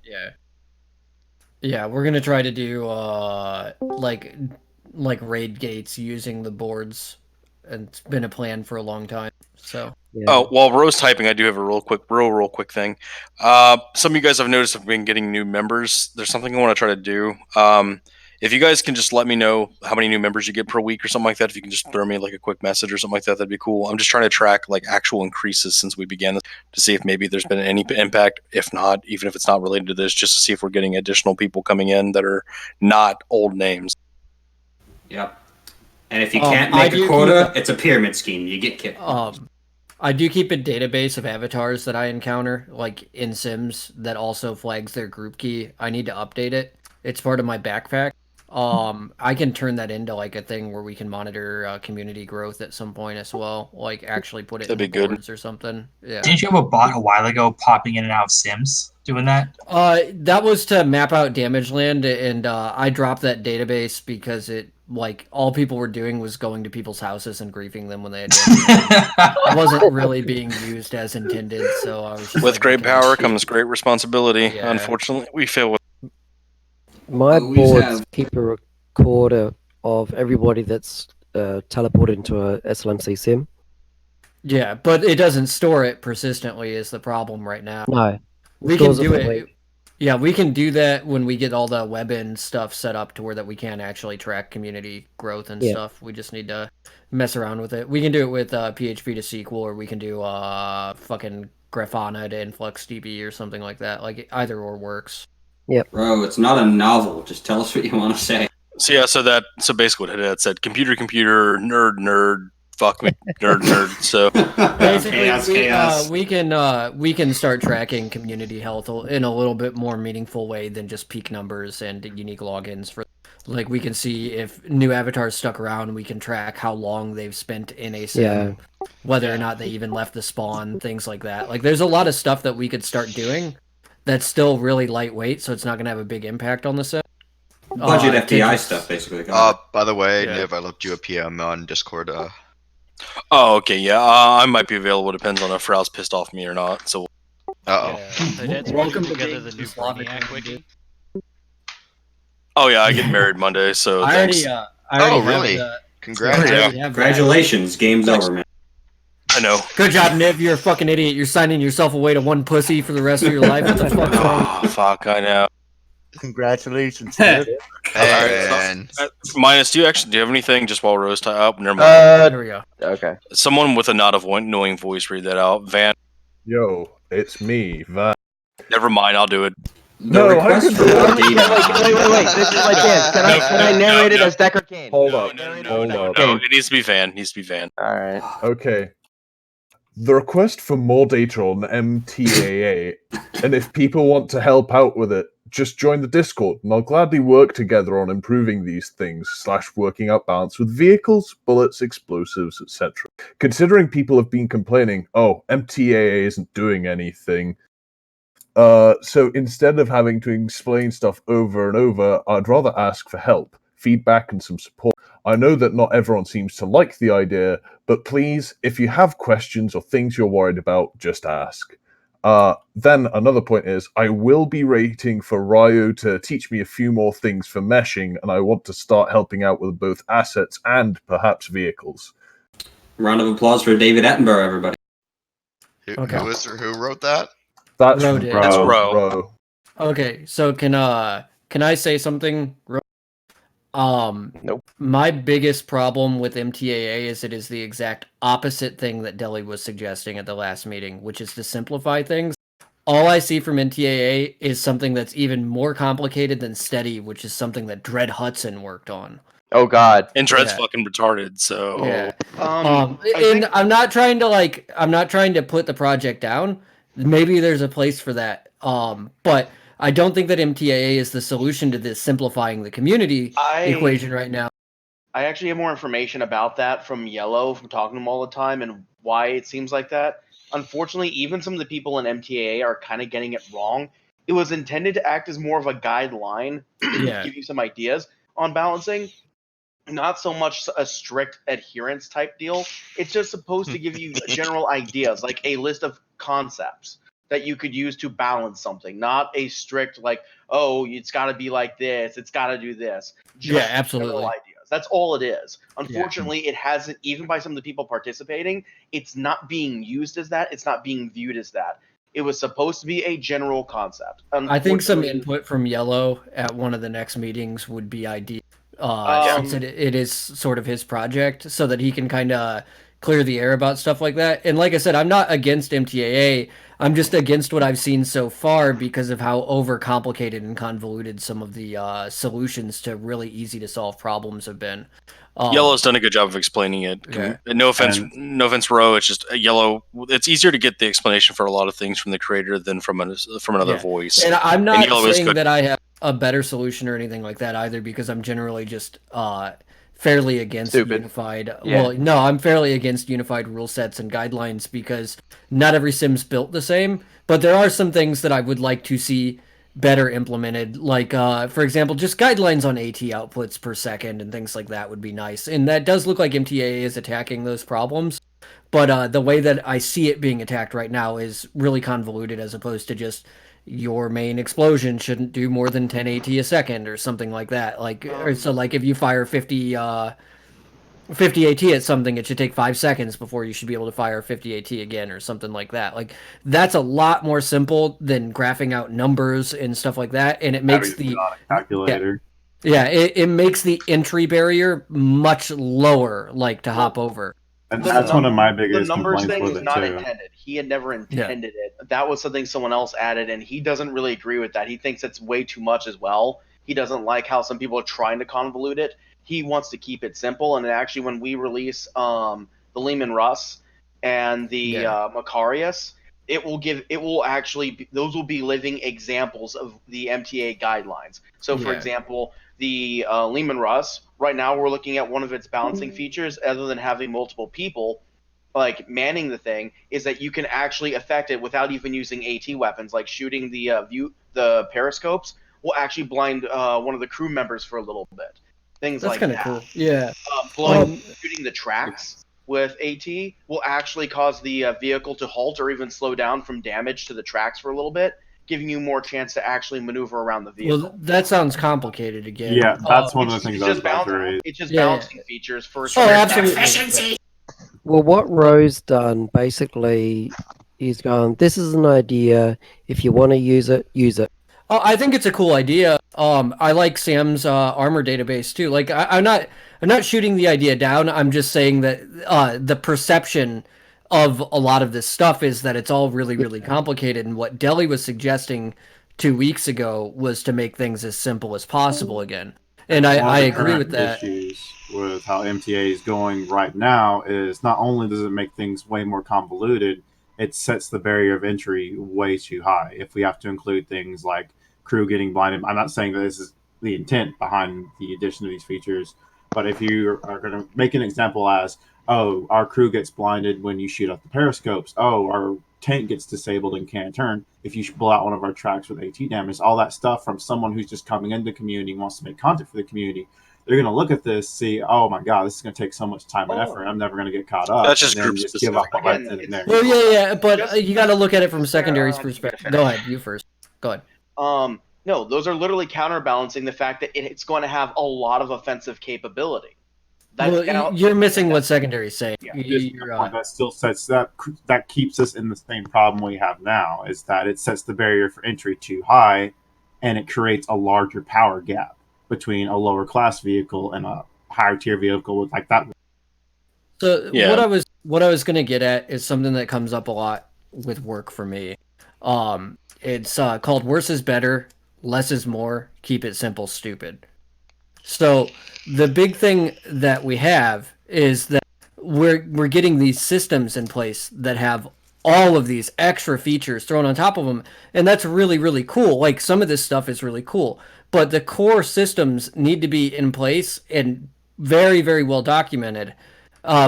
Yeah, we're gonna try to do like raid gates using the boards, and it's been a plan for a long time. So. Oh, while Rose typing, I do have a real quick thing. Some of you guys I've noticed have been getting new members. There's something I want to try to do. If you guys can just let me know how many new members you get per week or something like that, if you can just throw me like a quick message or something like that, that'd be cool. I'm just trying to track like actual increases since we began this to see if maybe there's been any impact. If not, even if it's not related to this, just to see if we're getting additional people coming in that are not old names. Yep. And if you can't make a quota, it's a pyramid scheme. You get kicked. I do keep a database of avatars that I encounter, like in Sims, that also flags their group key. I need to update it. It's part of my backpack. I can turn that into like a thing where we can monitor community growth at some point as well. Like actually put it in the boards or something. Yeah. Didn't you have a bot a while ago popping in and out of Sims doing that? That was to map out damage land, and I dropped that database because it all people were doing was going to people's houses and griefing them when they had damage. It wasn't really being used as intended, so I was just With great power comes great responsibility. Yeah. Unfortunately, we fail with. My Always boards have. keep a recorder of everybody that's teleported into a SLMC sim. Yeah, but it doesn't store it persistently is the problem right now. No. We can Stores it do for a it. week. Yeah, we can do that when we get all the web end stuff set up to where that we can actually track community growth and Yeah. stuff. We just need to mess around with it. We can do it with PHP to SQL, or we can do fucking Grafana to InfluxDB or something like that. Like either or works. Yep. Bro, it's not a novel. Just tell us what you want to say. So yeah, so basically what it had said: computer, nerd, fuck me, nerd. So Basically, we can start tracking community health in a little bit more meaningful way than just peak numbers and unique logins. For like, we can see if new avatars stuck around. We can track how long they've spent in a sim, whether or not they even left the spawn, things like that. Like, there's a lot of stuff that we could start doing that's still really lightweight, so it's not going to have a big impact on the sim. Budget FTI stuff, basically. By the way, Yeah. Niv, I left you a PM on Discord. Oh, okay, yeah. I might be available. Depends on if Frow's pissed off me or not. So. Welcome together the new Brainiac wiki. Oh yeah, I get married Monday, so. I thanks. already have really? the- Congrats. I already have that. Congratulations. Game's over, man. I know. Good job, Niv. You're a fucking idiot. You're signing yourself away to one pussy for the rest of your life. What the fuck's wrong? Oh, fuck, I know. Congratulations, Niv. Man. Minus, do you have anything just while Rose up? Never mind. There we go. Okay. Someone with a not annoying voice read that out. Van. Yo, it's me, Van. Never mind, I'll do it. No, I could do Wait, it. wait. This is my chance. Can I narrate it as Decker Kane? Hold up. Hold up. No, it needs to be Van. All right. Okay. The request for more data on MTAA, and if people want to help out with it, just join the Discord, and I'll gladly work together on improving these things, / working out balance with vehicles, bullets, explosives, etc. Considering people have been complaining, oh, MTAA isn't doing anything, so instead of having to explain stuff over and over, I'd rather ask for help, feedback, and some support. I know that not everyone seems to like the idea, but please, if you have questions or things you're worried about, just ask. Then another point is, I will be waiting for Ryo to teach me a few more things for meshing, and I want to start helping out with both assets and perhaps vehicles. Round of applause for David Attenborough, everybody. Who wrote that? That's Ro did. That's Ro. Ro. Okay, so can I say something? Nope. My biggest problem with MTAA is it is the exact opposite thing that Deli was suggesting at the last meeting, which is to simplify things. All I see from MTAA is something that's even more complicated than Steady, which is something that Dread Hudson worked on. Oh God. And Dread's Yeah. fucking retarded, so Yeah. I And I'm not trying to put the project down. Maybe there's a place for that. But I don't think that MTAA is the solution to this simplifying the community equation right now. I actually have more information about that from Yellow, from talking to him all the time, and why it seems like that. Unfortunately, even some of the people in MTAA are kind of getting it wrong. It was intended to act as more of a guideline, Yeah. give you some ideas on balancing, not so much a strict adherence type deal. It's just supposed to give you general ideas, like a list of concepts that you could use to balance something, not a strict like, oh, it's got to be like this, it's got to do this. Just Yeah, absolutely. general ideas. That's all it is. Unfortunately, it hasn't, even by some of the people participating, it's not being used as that. It's not being viewed as that. It was supposed to be a general concept. I think some Unfortunately, input from Yellow at one of the next meetings would be ideal. Since it is sort of his project, so that he can kind of clear the air about stuff like that. And like I said, I'm not against MTAA. I'm just against what I've seen so far because of how overcomplicated and convoluted some of the solutions to really easy to solve problems have been. Yellow's done a good job of explaining it. Yeah. No offense, Ro. It's just Yellow. It's easier to get the explanation for a lot of things from the creator than from another Yeah. voice. And I'm not Yellow is saying good. that I have a better solution or anything like that either, because I'm generally just fairly against unified. Yeah. Well, no, I'm fairly against unified rule sets and guidelines because not every sim's built the same. But there are some things that I would like to see better implemented, like for example, just guidelines on AT outputs per second and things like that would be nice. And that does look like MTAA is attacking those problems. But the way that I see it being attacked right now is really convoluted, as opposed to just your main explosion shouldn't do more than 10 AT a second or something like that. Like, so like if you fire 50 AT at something, it should take 5 seconds before you should be able to fire 50 AT again or something like that. Like, that's a lot more simple than graphing out numbers and stuff like that. And it makes the calculator. Yeah, it makes the entry barrier much lower, like to hop over. And that's one of my the biggest numbers complaints thing with is it not too. intended. He had never intended it. That was something someone else added, and he doesn't really agree with that. He thinks it's way too much as well. He doesn't like how some people are trying to convolute it. He wants to keep it simple. And actually, when we release the Lehman Russ and the Macarius, those will be living examples of the MTA guidelines. So, for example, the Lehman Russ, right now we're looking at one of its balancing features, other than having multiple people like manning the thing, is that you can actually affect it without even using AT weapons, like shooting the periscopes will actually blind one of the crew members for a little bit. Things That's like kind of that. cool. Yeah. Shooting the tracks with AT will actually cause the vehicle to halt or even slow down from damage to the tracks for a little bit, giving you more chance to actually maneuver around the vehicle. Well, that sounds complicated again. Yeah, that's one of the things I was about to raise. It's just balancing features for absolutely. Well, what Ro's done basically is gone, this is an idea. If you want to use it, use it. Oh, I think it's a cool idea. I like Sam's armor database too. Like I'm not shooting the idea down. I'm just saying that the perception of a lot of this stuff is that it's all really, really complicated. And what Deli was suggesting 2 weeks ago was to make things as simple as possible again. And One of I the agree current with that. issues with how MTA is going right now is not only does it make things way more convoluted, it sets the barrier of entry way too high. If we have to include things like crew getting blinded, I'm not saying that this is the intent behind the addition of these features, but if you are going to make an example as, oh, our crew gets blinded when you shoot up the periscopes, oh, our tank gets disabled and can't turn if you blow out one of our tracks with AT damage, all that stuff from someone who's just coming into the community and wants to make content for the community, they're going to look at this, see, oh my god, this is going to take so much time and effort, I'm never going to get caught up. That's just and then group just give up specific. right then and there. Well, yeah, but you got to look at it from secondary's perspective. Go ahead, you first. Go ahead. No, those are literally counterbalancing the fact that it's going to have a lot of offensive capability. Well, you're missing what secondary is saying. That still sets that keeps us in the same problem we have now, is that it sets the barrier for entry too high, and it creates a larger power gap between a lower class vehicle and a higher tier vehicle with like that. So what I was gonna get at is something that comes up a lot with work for me. It's called worse is better, less is more. Keep it simple, stupid. So the big thing that we have is that we're getting these systems in place that have all of these extra features thrown on top of them, and that's really, really cool. Like, some of this stuff is really cool, but the core systems need to be in place and very, very well documented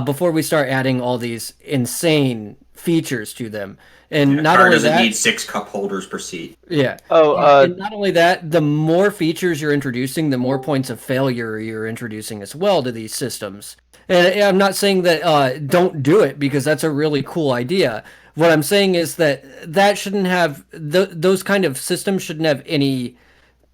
before we start adding all these insane features to them. And not car only doesn't that, need 6 cup holders per seat. yeah. And not only that, the more features you're introducing, the more points of failure you're introducing as well to these systems. And I'm not saying that don't do it, because that's a really cool idea. What I'm saying is that that shouldn't have those kind of systems shouldn't have any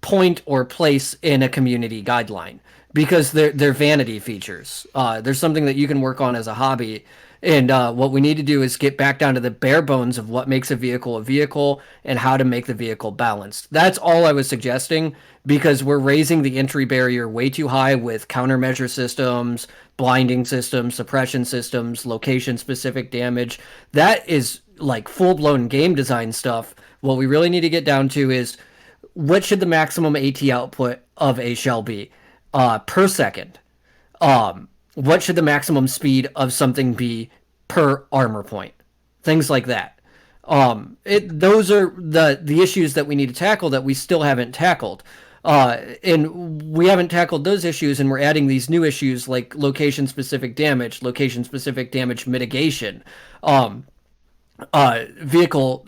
point or place in a community guideline, because they're vanity features. There's something that you can work on as a hobby. And what we need to do is get back down to the bare bones of what makes a vehicle and how to make the vehicle balanced. That's all I was suggesting, because we're raising the entry barrier way too high with countermeasure systems, blinding systems, suppression systems, location-specific damage. That is like full-blown game design stuff. What we really need to get down to is, what should the maximum AT output of a shell be per second? What should the maximum speed of something be per armor point? Things like that. Those are the issues that we need to tackle that we still haven't tackled. And we haven't tackled those issues, and we're adding these new issues like location-specific damage mitigation, vehicle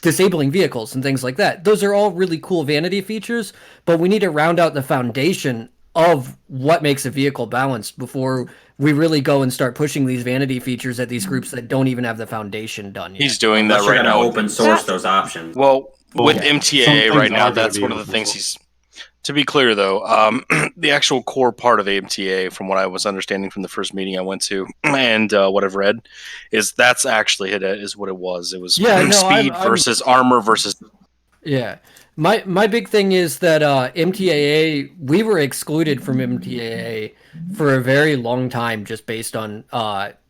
disabling vehicles and things like that. Those are all really cool vanity features, but we need to round out the foundation of what makes a vehicle balanced before we really go and start pushing these vanity features at these groups that don't even have the foundation done yet. He's doing Unless that right you're now. gonna open source those options. Well, with Yeah. MTA Some right things now, are gonna that's be one of the open things he's. To be clear, though, the actual core part of the MTA, from what I was understanding from the first meeting I went to, and what I've read, is that's actually is what it was. It was speed versus armor versus. Yeah. My big thing is that MTAA, we were excluded from MTAA for a very long time just based on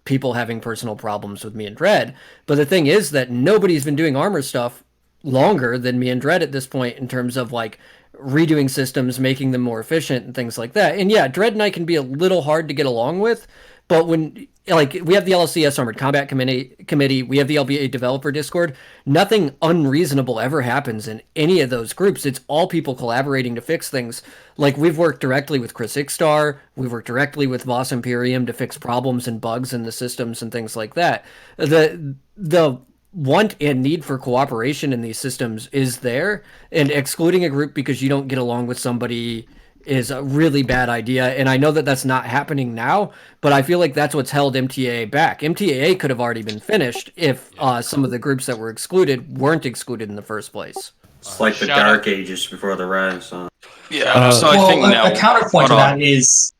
people having personal problems with me and Dread. But the thing is that nobody's been doing armor stuff longer than me and Dread at this point, in terms of like redoing systems, making them more efficient and things like that. And yeah, Dread and I can be a little hard to get along with, but when, like, we have the LCS Armored Combat Committee, we have the LBA Developer Discord, nothing unreasonable ever happens in any of those groups. It's all people collaborating to fix things. Like, we've worked directly with Chris Ikstar, we've worked directly with Voss Imperium to fix problems and bugs in the systems and things like that. The want and need for cooperation in these systems is there, and excluding a group because you don't get along with somebody is a really bad idea. And I know that that's not happening now, but I feel like that's what's held MTAA back. MTAA could have already been finished if some of the groups that were excluded weren't excluded in the first place. It's like the Dark Ages before the Renaissance. Yeah, so I think now a counterpoint to that is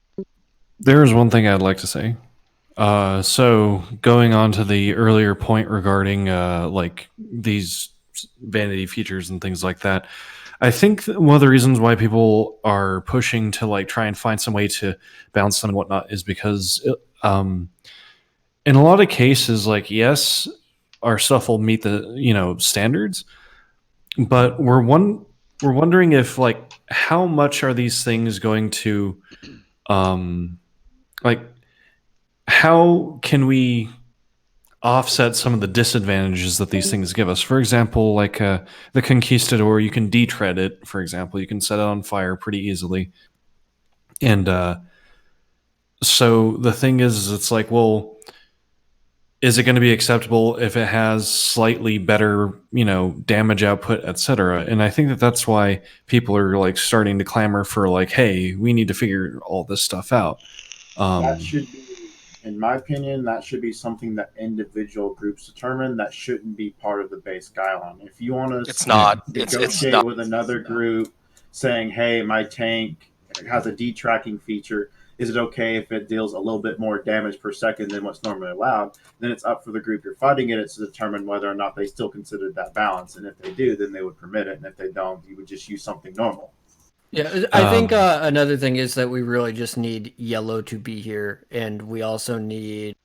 There is one thing I'd like to say. So going on to the earlier point regarding like these vanity features and things like that. I think one of the reasons why people are pushing to like try and find some way to balance them and whatnot is because in a lot of cases, like, yes, our stuff will meet the standards, but we're wondering if, like, how much are these things going to like, how can we offset some of the disadvantages that these things give us? For example, like the Conquistador, you can detread it. For example, you can set it on fire pretty easily, and so the thing is, it's like, well, is it going to be acceptable if it has slightly better, damage output, etc.? And I think that that's why people are like starting to clamor for, like, hey, we need to figure all this stuff out. That should be, in my opinion, that should be something that individual groups determine. That shouldn't be part of the base guideline. If you want to It's not. negotiate It's not. with another group saying, hey, my tank has a detracking feature, is it okay if it deals a little bit more damage per second than what's normally allowed? Then it's up for the group you're fighting it to determine whether or not they still consider that balance. And if they do, then they would permit it. And if they don't, you would just use something normal. Yeah, I think another thing is that we really just need yellow to be here, and we also need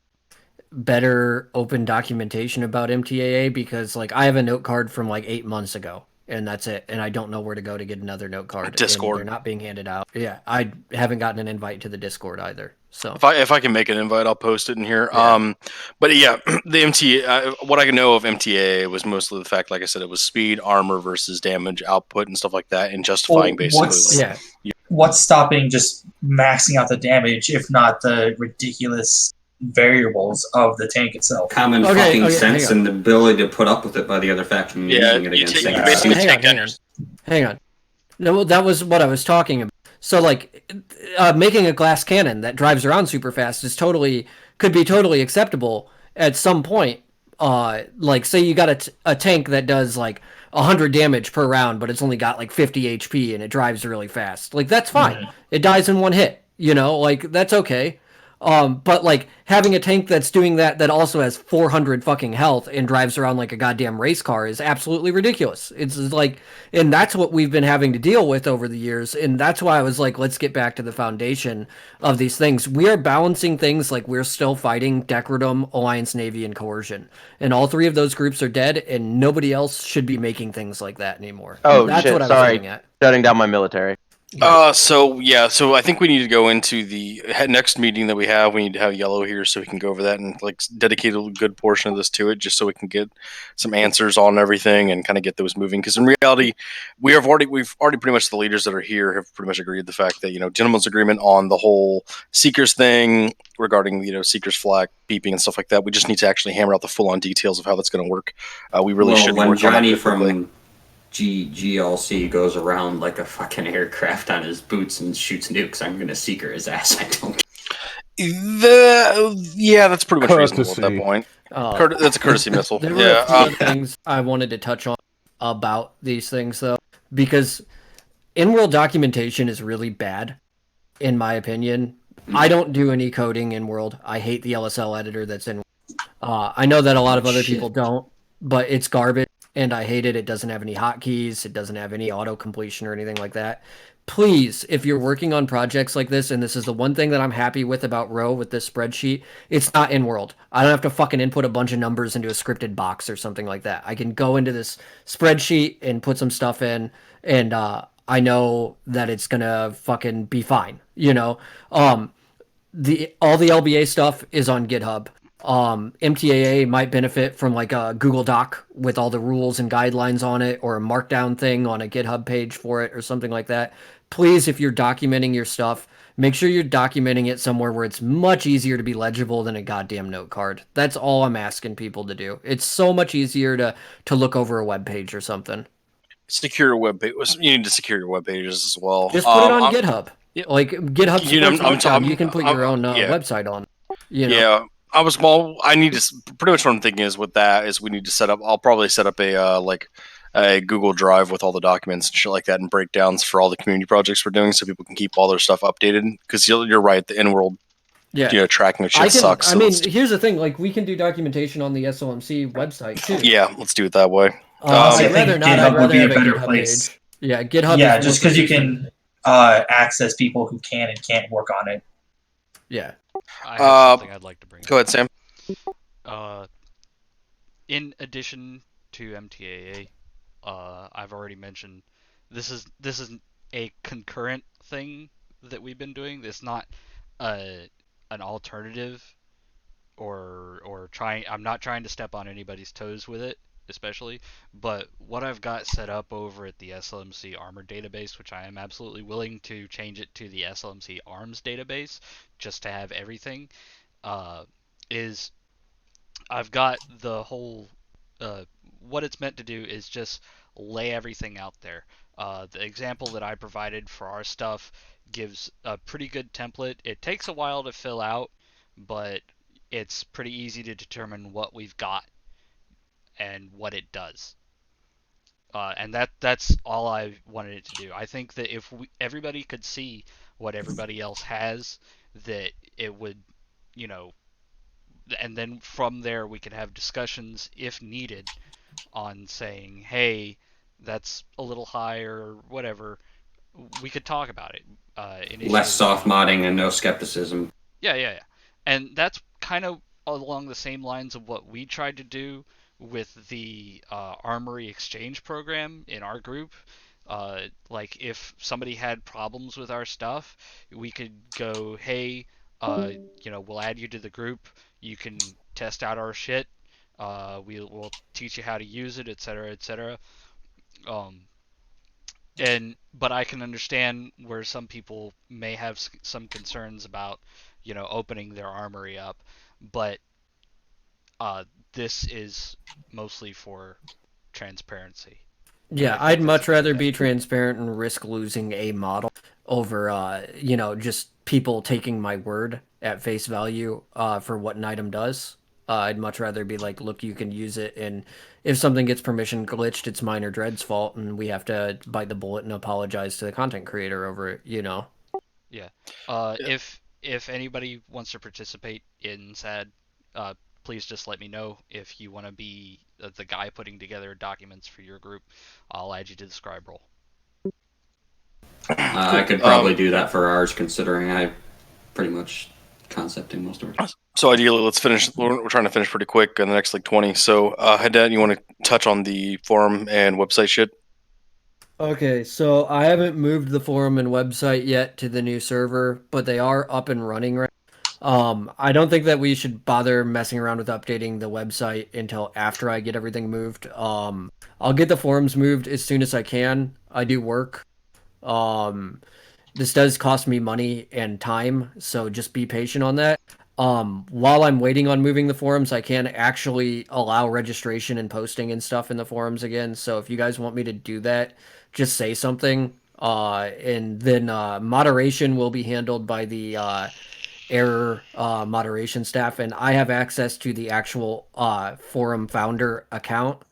better open documentation about MTAA, because like I have a note card from like 8 months ago, and that's it, and I don't know where to go to get another note card. Discord. And they're not being handed out. Yeah, I haven't gotten an invite to the Discord either. So if I can make an invite, I'll post it in here. Yeah. But yeah, the MTA, what I can know of MTA was mostly the fact, like I said, it was speed, armor versus damage output and stuff like that, and justifying basically. What's stopping just maxing out the damage, if not the ridiculous variables of the tank itself? Common fucking sense and the ability to put up with it by the other faction using it against things. Hang on. No, that was what I was talking about. So, like, making a glass cannon that drives around super fast could be totally acceptable at some point. Like, say you got a tank that does like 100 damage per round, but it's only got like 50 HP and it drives really fast. Like, that's fine. Mm-hmm. It dies in one hit. Like, that's okay. But like having a tank that's doing that also has 400 fucking health and drives around like a goddamn race car is absolutely ridiculous. It's like, and that's what we've been having to deal with over the years. And that's why I was like, let's get back to the foundation of these things. We are balancing things like we're still fighting Decredom, Alliance Navy, and Coercion. And all three of those groups are dead, and nobody else should be making things like that anymore. Oh, that's shit. What I was Sorry. getting at. Shutting down my military. So I think we need to go into the next meeting that we have. We need to have Yellow here so we can go over that and like dedicate a good portion of this to it, just so we can get some answers on everything and kind of get those moving. Because in reality, we've already pretty much, the leaders that are here have pretty much agreed the fact that gentleman's agreement on the whole Seekers thing regarding Seekers flag beeping and stuff like that. We just need to actually hammer out the full on details of how that's going to work. We really should. When Johnny from GLC goes around like a fucking aircraft on his boots and shoots nukes, I'm gonna Seeker his ass. I don't. That's pretty much reasonable at that point. That's a courtesy missile. There were a few other things I wanted to touch on about these things, though, because in-world documentation is really bad, in my opinion. I don't do any coding in-world. I hate the LSL editor that's in. I know that a lot of other people don't, but it's garbage. And I hate it. It doesn't have any hotkeys. It doesn't have any auto completion or anything like that. Please, if you're working on projects like this, and this is the one thing that I'm happy with about Row with this spreadsheet, it's not in world. I don't have to fucking input a bunch of numbers into a scripted box or something like that. I can go into this spreadsheet and put some stuff in, and I know that it's gonna fucking be fine. All the LBA stuff is on GitHub. MTAA might benefit from like a Google Doc with all the rules and guidelines on it, or a markdown thing on a GitHub page for it or something like that. Please, if you're documenting your stuff, make sure you're documenting it somewhere where it's much easier to be legible than a goddamn note card. That's all I'm asking people to do. It's so much easier to look over a web page or something. Secure web page. You need to secure your web pages as well. Just put it on GitHub. Like GitHub supports you can put your own website on. Yeah. I need to, pretty much what I'm thinking is with that is we need to set up, I'll probably set up a Google Drive with all the documents and shit like that and breakdowns for all the community projects we're doing so people can keep all their stuff updated. Because you're right, the in-world tracking of shit sucks. I mean, here's the thing, like we can do documentation on the SLMC website too. Yeah, let's do it that way. I I'd think rather not. I'd GitHub would rather be a have a better GitHub place. page. Yeah, GitHub Yeah, is just more because you consistent. can access people who can and can't work on it. Yeah. I have something I'd like to bring Go up. ahead, Sam. In addition to MTAA, I've already mentioned this is a concurrent thing that we've been doing. It's not an alternative or trying. I'm not trying to step on anybody's toes with it, especially. But what I've got set up over at the SLMC Armor database, which I am absolutely willing to change it to the SLMC Arms database, just to have everything, is I've got the whole. What it's meant to do is just lay everything out there. The example that I provided for our stuff gives a pretty good template. It takes a while to fill out, but it's pretty easy to determine what we've got and what it does. And that's all I wanted it to do. I think that if everybody could see what everybody else has, that it would, you know, and then from there we could have discussions if needed on saying, hey, that's a little high or whatever. We could talk about it. Less soft modding and no skepticism. Yeah. And that's kind of along the same lines of what we tried to do with the Armory Exchange program in our group. Like, if somebody had problems with our stuff, we could go, hey, we'll add you to the group. You can test out our shit. We'll teach you how to use it, etc., etc. But I can understand where some people may have some concerns about, opening their armory up. But this is mostly for transparency. Yeah, I'd much rather be transparent and risk losing a model over, just people taking my word at face value for what an item does. I'd much rather be like, look, you can use it, and if something gets permission glitched, it's mine or Dread's fault, and we have to bite the bullet and apologize to the content creator over it, Yeah. If anybody wants to participate in SAD, please just let me know. If you want to be the guy putting together documents for your group, I'll add you to the scribe role. I could probably do that for ours, considering I pretty much concepting most of it. So ideally, let's finish. We're trying to finish pretty quick in the next 20. So, Haddad, you want to touch on the forum and website shit? Okay, so I haven't moved the forum and website yet to the new server, but they are up and running right. I don't think that we should bother messing around with updating the website until after I get everything moved. I'll get the forums moved as soon as I can. I do work. This does cost me money and time, so just be patient on that. While I'm waiting on moving the forums, I can actually allow registration and posting and stuff in the forums again. So if you guys want me to do that, just say something. And then moderation will be handled by the error moderation staff, and I have access to the actual forum founder account.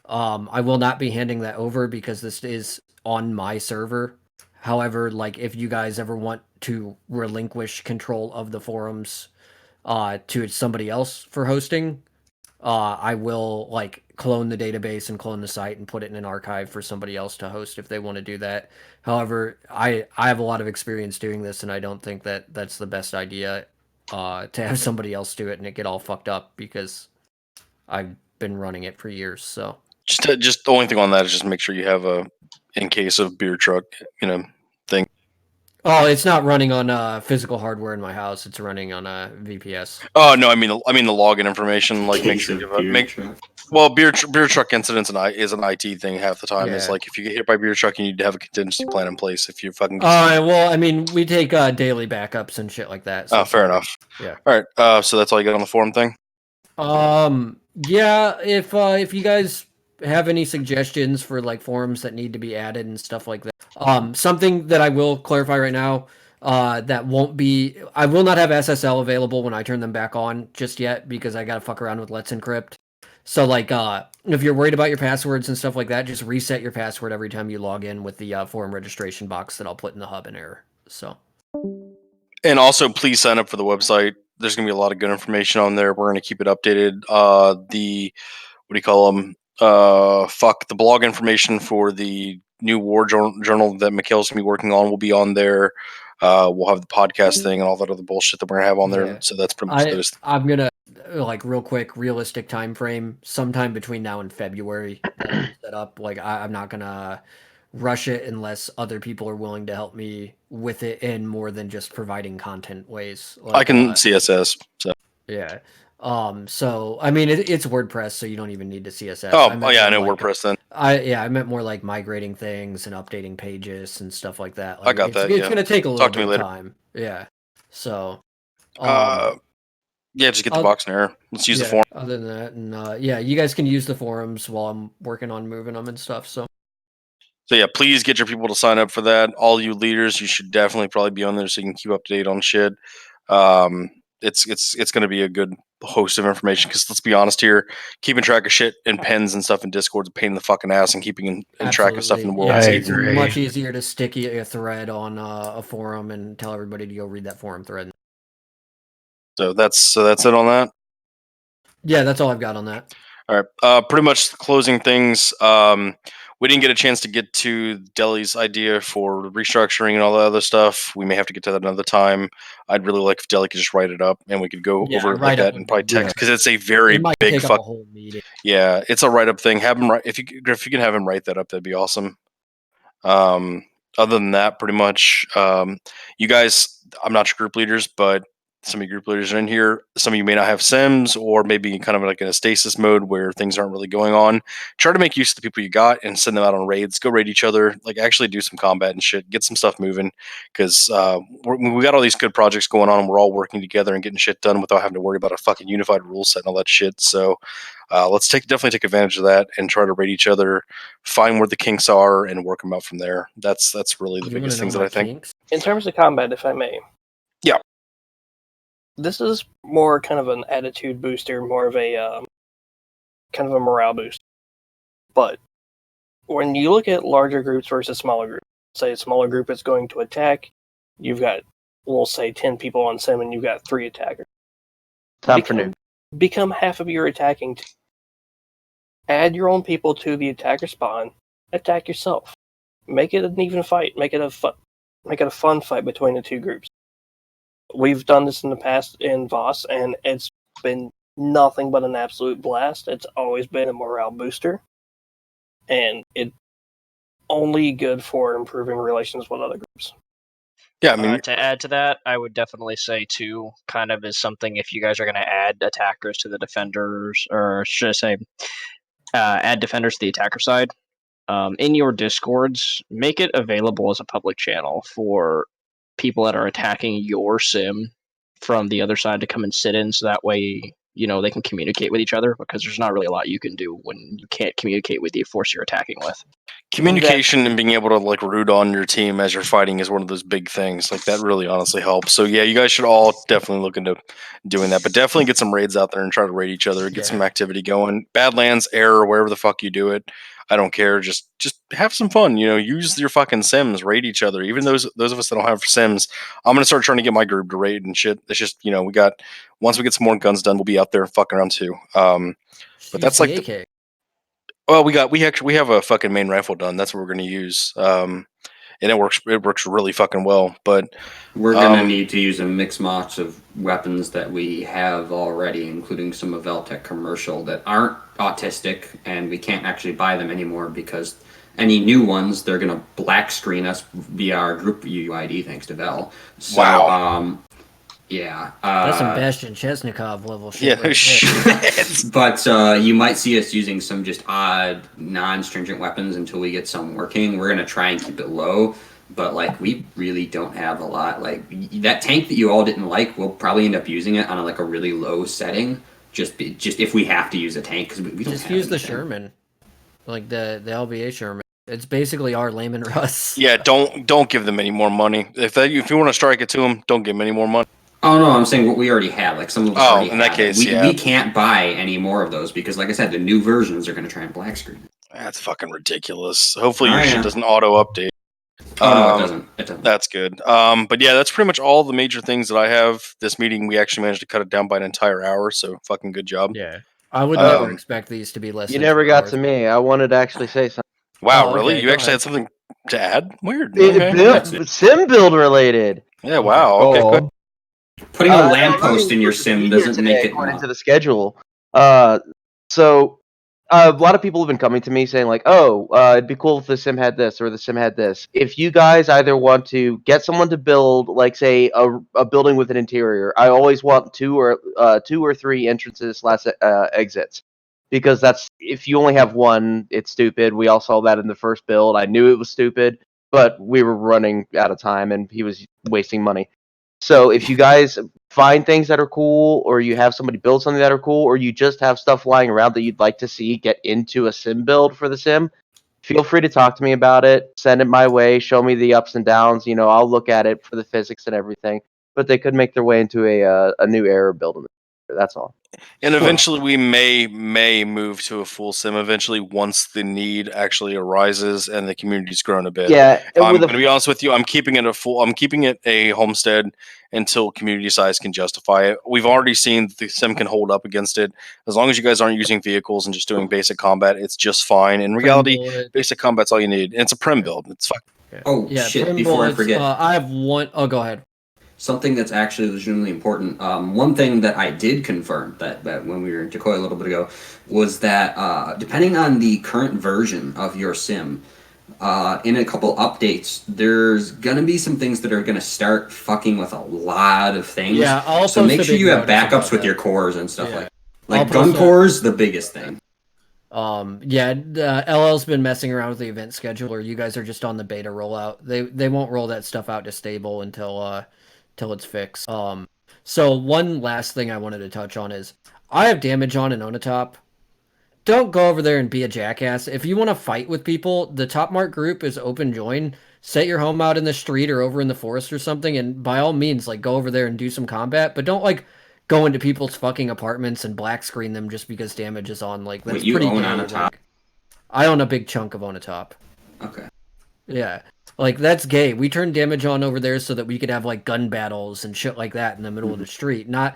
I will not be handing that over because this is on my server. However, like, if you guys ever want to relinquish control of the forums to somebody else for hosting, I will like clone the database and clone the site and put it in an archive for somebody else to host if they want to do that. However, I have a lot of experience doing this, and I don't think that that's the best idea to have somebody else do it and it get all fucked up because I've been running it for years. So Just the only thing on that is just make sure you have a in case of beer truck, thing. Oh, it's not running on physical hardware in my house. It's running on a VPS. Oh no, I mean the login information. Like, make sure you have well, beer truck incidents is an IT thing half the time. It's Yeah. like if you get hit by beer truck, you need to have a contingency plan in place. If you fucking Well, I mean, we take daily backups and shit like that. So fair enough. Yeah. All right. So that's all you got on the forum thing. Yeah, if you guys have any suggestions for like forums that need to be added and stuff like that. Something that I will clarify right now, that won't be I will not have SSL available when I turn them back on just yet because I gotta fuck around with Let's Encrypt. So like if you're worried about your passwords and stuff like that, just reset your password every time you log in with the forum registration box that I'll put in the hub in error. So And also, please sign up for the website. There's going to be a lot of good information on there. We're going to keep it updated. The what do you call them? the blog information for the new war journal that Mikhail's gonna be working on will be on there. We'll have the podcast thing and all that other bullshit that we're gonna have on there. Yeah. So that's pretty much those. I'm gonna like real quick, realistic time frame, sometime between now and February that'll be set up. Like I'm not gonna rush it unless other people are willing to help me with it in more than just providing content ways. Like, I can CSS. So. Yeah. So I mean, it's WordPress, so you don't even need to CSS. Oh, meant yeah, I know more like, WordPress then. I meant more like migrating things and updating pages and stuff like that. Like, I got that. It's Yeah. gonna take a little Talk to bit me of later. time. Yeah. So. Yeah, just get the box in there. Let's use the yeah, form. Other than that, and yeah, you guys can use the forums while I'm working on moving them and stuff. So yeah, please get your people to sign up for that. All you leaders, you should definitely probably be on there so you can keep up to date on shit. It's going to be a good host of information because let's be honest here, keeping track of shit in pens and stuff in Discord's a pain in the fucking ass, and keeping in track of stuff in the world. Yeah, it's much easier to stick a thread on a forum and tell everybody to go read that forum thread. So that's it on that. Yeah, that's all I've got on that. All right. Pretty much closing things. We didn't get a chance to get to Deli's idea for restructuring and all that other stuff. We may have to get to that another time. I'd really like if Deli could just write it up and we could go over it like that and probably text because it's a very big fuck. Yeah, it's a write up thing. Have him write if you can have him write that up, that'd be awesome. Other than that, pretty much, you guys. I'm not your group leaders, but some of your group leaders are in here. Some of you may not have sims or maybe kind of like in a stasis mode where things aren't really going on. Try to make use of the people you got and send them out on raids. Go raid each other. Like actually do some combat and shit. Get some stuff moving because we got all these good projects going on and we're all working together and getting shit done without having to worry about a fucking unified rule set and all that shit. So let's definitely take advantage of that and try to raid each other, find where the kinks are, and work them out from there. That's really the biggest things that I think. In terms of combat, if I may. Yeah. This is more kind of an attitude booster, more of a kind of a morale boost. But when you look at larger groups versus smaller groups, say a smaller group is going to attack, you've got, we'll say, 10 people on sim, and you've got 3 attackers. Time for noon. Become half of your attacking team. Add your own people to the attacker spawn. Attack yourself. Make it an even fight. Make it a fun fight between the two groups. We've done this in the past in Voss, and it's been nothing but an absolute blast. It's always been a morale booster, and it's only good for improving relations with other groups. Yeah, I mean, to add to that, I would definitely say too, kind of is something if you guys are going to add attackers to the defenders, or should I say, add defenders to the attacker side, in your discords, make it available as a public channel for people that are attacking your sim from the other side to come and sit in, so that way they can communicate with each other, because there's not really a lot you can do when you can't communicate with the force you're attacking with. Communication and being able to like root on your team as you're fighting is one of those big things. Like that really honestly helps. So yeah, you guys should all definitely look into doing that. But definitely get some raids out there and try to raid each other, get some activity going. Badlands, Error, wherever the fuck you do it. I don't care. Just have some fun. Use your fucking sims, raid each other. Even those of us that don't have sims, I'm gonna start trying to get my group to raid and shit. It's just we got once we get some more guns done, we'll be out there fucking around too. But that's like AK. Well, we have a fucking main rifle done. That's what we're going to use, and it works really fucking well. But we're going to need to use a mix match of weapons that we have already, including some of Veltec commercial that aren't autistic, and we can't actually buy them anymore because any new ones they're going to black screen us via our group UID thanks to Vel. So, wow. Yeah. That's some Bastian Chesnikov level shit. Right But you might see us using some just odd, non-stringent weapons until we get some working. We're going to try and keep it low, but we really don't have a lot. That tank that you all didn't like, we'll probably end up using it on a really low setting, just if we have to use a tank, because we don't just have use the anything. Sherman, like the LBA Sherman. It's basically our Layman Russ. Yeah, don't give them any more money. If you want to strike it to them, don't give them any more money. Oh no, I'm saying what we already have. Some of us already in that have case, it. We can't buy any more of those because, like I said, the new versions are going to try and black screen it. That's fucking ridiculous. Hopefully your shit doesn't auto update. Oh no, it doesn't. It doesn't. That's good. But yeah, that's pretty much all the major things that I have. This meeting, we actually managed to cut it down by an entire hour, so fucking good job. Yeah. I would never expect these to be less. You than never 2 got hours. to me. I wanted to actually say something. Wow, Oh, really? okay, You go actually ahead. had something to add? Weird. It, Okay. sim build related. Yeah. Wow. Okay. Go Good. on. Putting a I lamppost was in your supposed to sim be here doesn't today make it according not. to the schedule. So a lot of people have been coming to me saying like, "Oh, it'd be cool if the sim had this or the sim had this." If you guys either want to get someone to build, like, say, a building with an interior, I always want two or three entrances slash exits, because that's if you only have one, it's stupid. We all saw that in the first build. I knew it was stupid, but we were running out of time and he was wasting money. So if you guys find things that are cool, or you have somebody build something that are cool, or you just have stuff lying around that you'd like to see get into a sim build for the sim, feel free to talk to me about it. Send it my way. Show me the ups and downs. I'll look at it for the physics and everything. But they could make their way into a new era build. That's all. And eventually, we may move to a full sim. Eventually, once the need actually arises and the community's grown a bit. Yeah, and I'm with going to be honest with you. I'm keeping it a homestead until community size can justify it. We've already seen that the sim can hold up against it. As long as you guys aren't using vehicles and just doing basic combat, it's just fine. In reality, basic combat's all you need. And it's a prim build. It's fine. Oh Yeah, shit! prim Before I bullets, forget, I have one. Oh, go ahead. something that's actually legitimately important. One thing that I did confirm that when we were in Decoy a little bit ago was that depending on the current version of your sim, in a couple updates, there's gonna be some things that are gonna start fucking with a lot of things. Yeah, I'll so post make a sure big you have notice about backups with that. your cores and stuff Yeah. like I'll gun post a- cores, the biggest thing. Yeah, LL's been messing around with the event scheduler. You guys are just on the beta rollout. They won't roll that stuff out to stable until it's fixed. So one last thing I wanted to touch on is I have damage on and Onatop. Don't go over there and be a jackass. If you want to fight with people, the Top Mark group is open join. Set your home out in the street or over in the forest or something, and by all means, like, go over there and do some combat. But don't like go into people's fucking apartments and black screen them just because damage is on. Like, that's Wait, you pretty own gay. Onatop? Like, I own a big chunk of Onatop. Okay. Yeah. Like, that's gay. We turned damage on over there so that we could have, like, gun battles and shit like that in the middle of the street. Not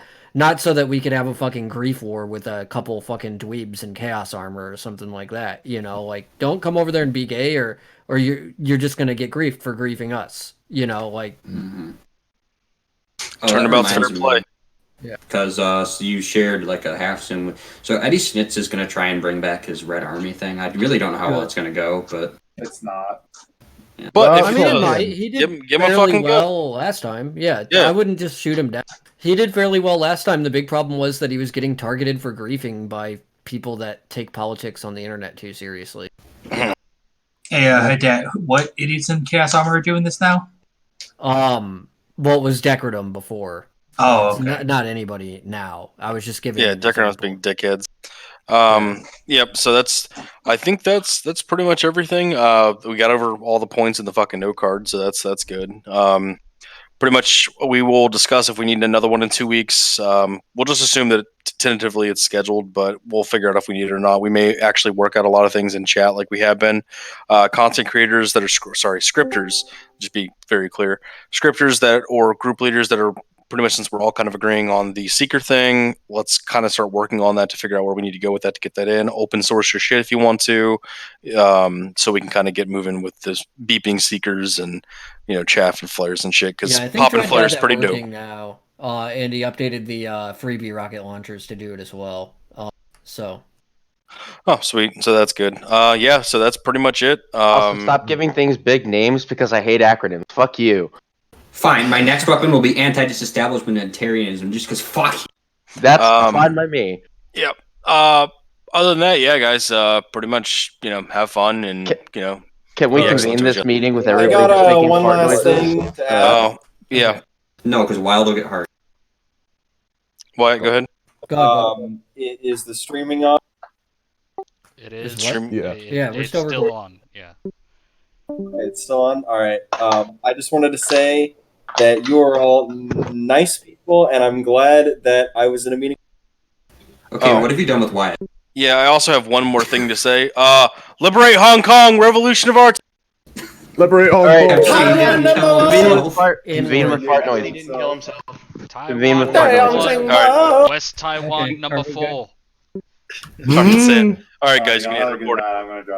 so that we could have a fucking grief war with a couple fucking dweebs in chaos armor or something like that. Like, don't come over there and be gay or you're just gonna get griefed for griefing us. Like... Oh, Turnabout's fair play. Yeah. Because so you shared like a half sim with. So Eddie Snitz is going to try and bring back his Red Army thing. I really don't know how well it's going to go, but it's not. Yeah. But if I mean, it might. He did give him a fairly fucking well last time. Yeah, Yeah. I wouldn't just shoot him down. He did fairly well last time. The big problem was that he was getting targeted for griefing by people that take politics on the internet too seriously. Hey, hey, Dad, what idiots in Chaos Armor are doing this now? Well, it was Decredum before. Oh, It's okay. not anybody now. I was just giving. Yeah, an Decker's example. being dickheads. Yep. So I think that's pretty much everything. We got over all the points in the fucking note card, so that's good. Pretty much we will discuss if we need another one in 2 weeks. We'll just assume that tentatively it's scheduled, but we'll figure out if we need it or not. We may actually work out a lot of things in chat like we have been. Content creators that are scripters, just be very clear, scripters that or group leaders that are pretty much, since we're all kind of agreeing on the seeker thing, let's kind of start working on that to figure out where we need to go with that to get that in. Open source your shit if you want to, so we can kind of get moving with this beeping seekers and chaff and flares and shit, because Yeah, I think popping Dread flares has is pretty that dope. working now. And he updated the freebie rocket launchers to do it as well. So. Oh, sweet. So that's good. Yeah, so that's pretty much it. Also, stop giving things big names because I hate acronyms. Fuck you. Fine, my next weapon will be anti-disestablishmentarianism, just because fuck you. That's fine by me. Yep. Other than that, yeah, guys, pretty much, have fun and, Can we be excellent convene to this each other. meeting with I everybody got just making one fart last noises? thing to add. Oh, yeah. No, because Wild will get hard. What? Go ahead. Is the streaming on? It is. Yeah, we're it's still still recording. on. Yeah. It's still on? All right. I just wanted to say that you are all nice people, and I'm glad that I was in a meeting. Okay, what have you done with Wyatt? Yeah, I also have one more thing to say. Liberate Hong Kong, Revolution of Arts. Liberate Hong Kong. Convene with fart He noises. didn't kill himself. Convene with Taiwan fart noises. number 1. West Taiwan number 4. Fucking sin. All right, guys, you can hit record. I'm gonna drop.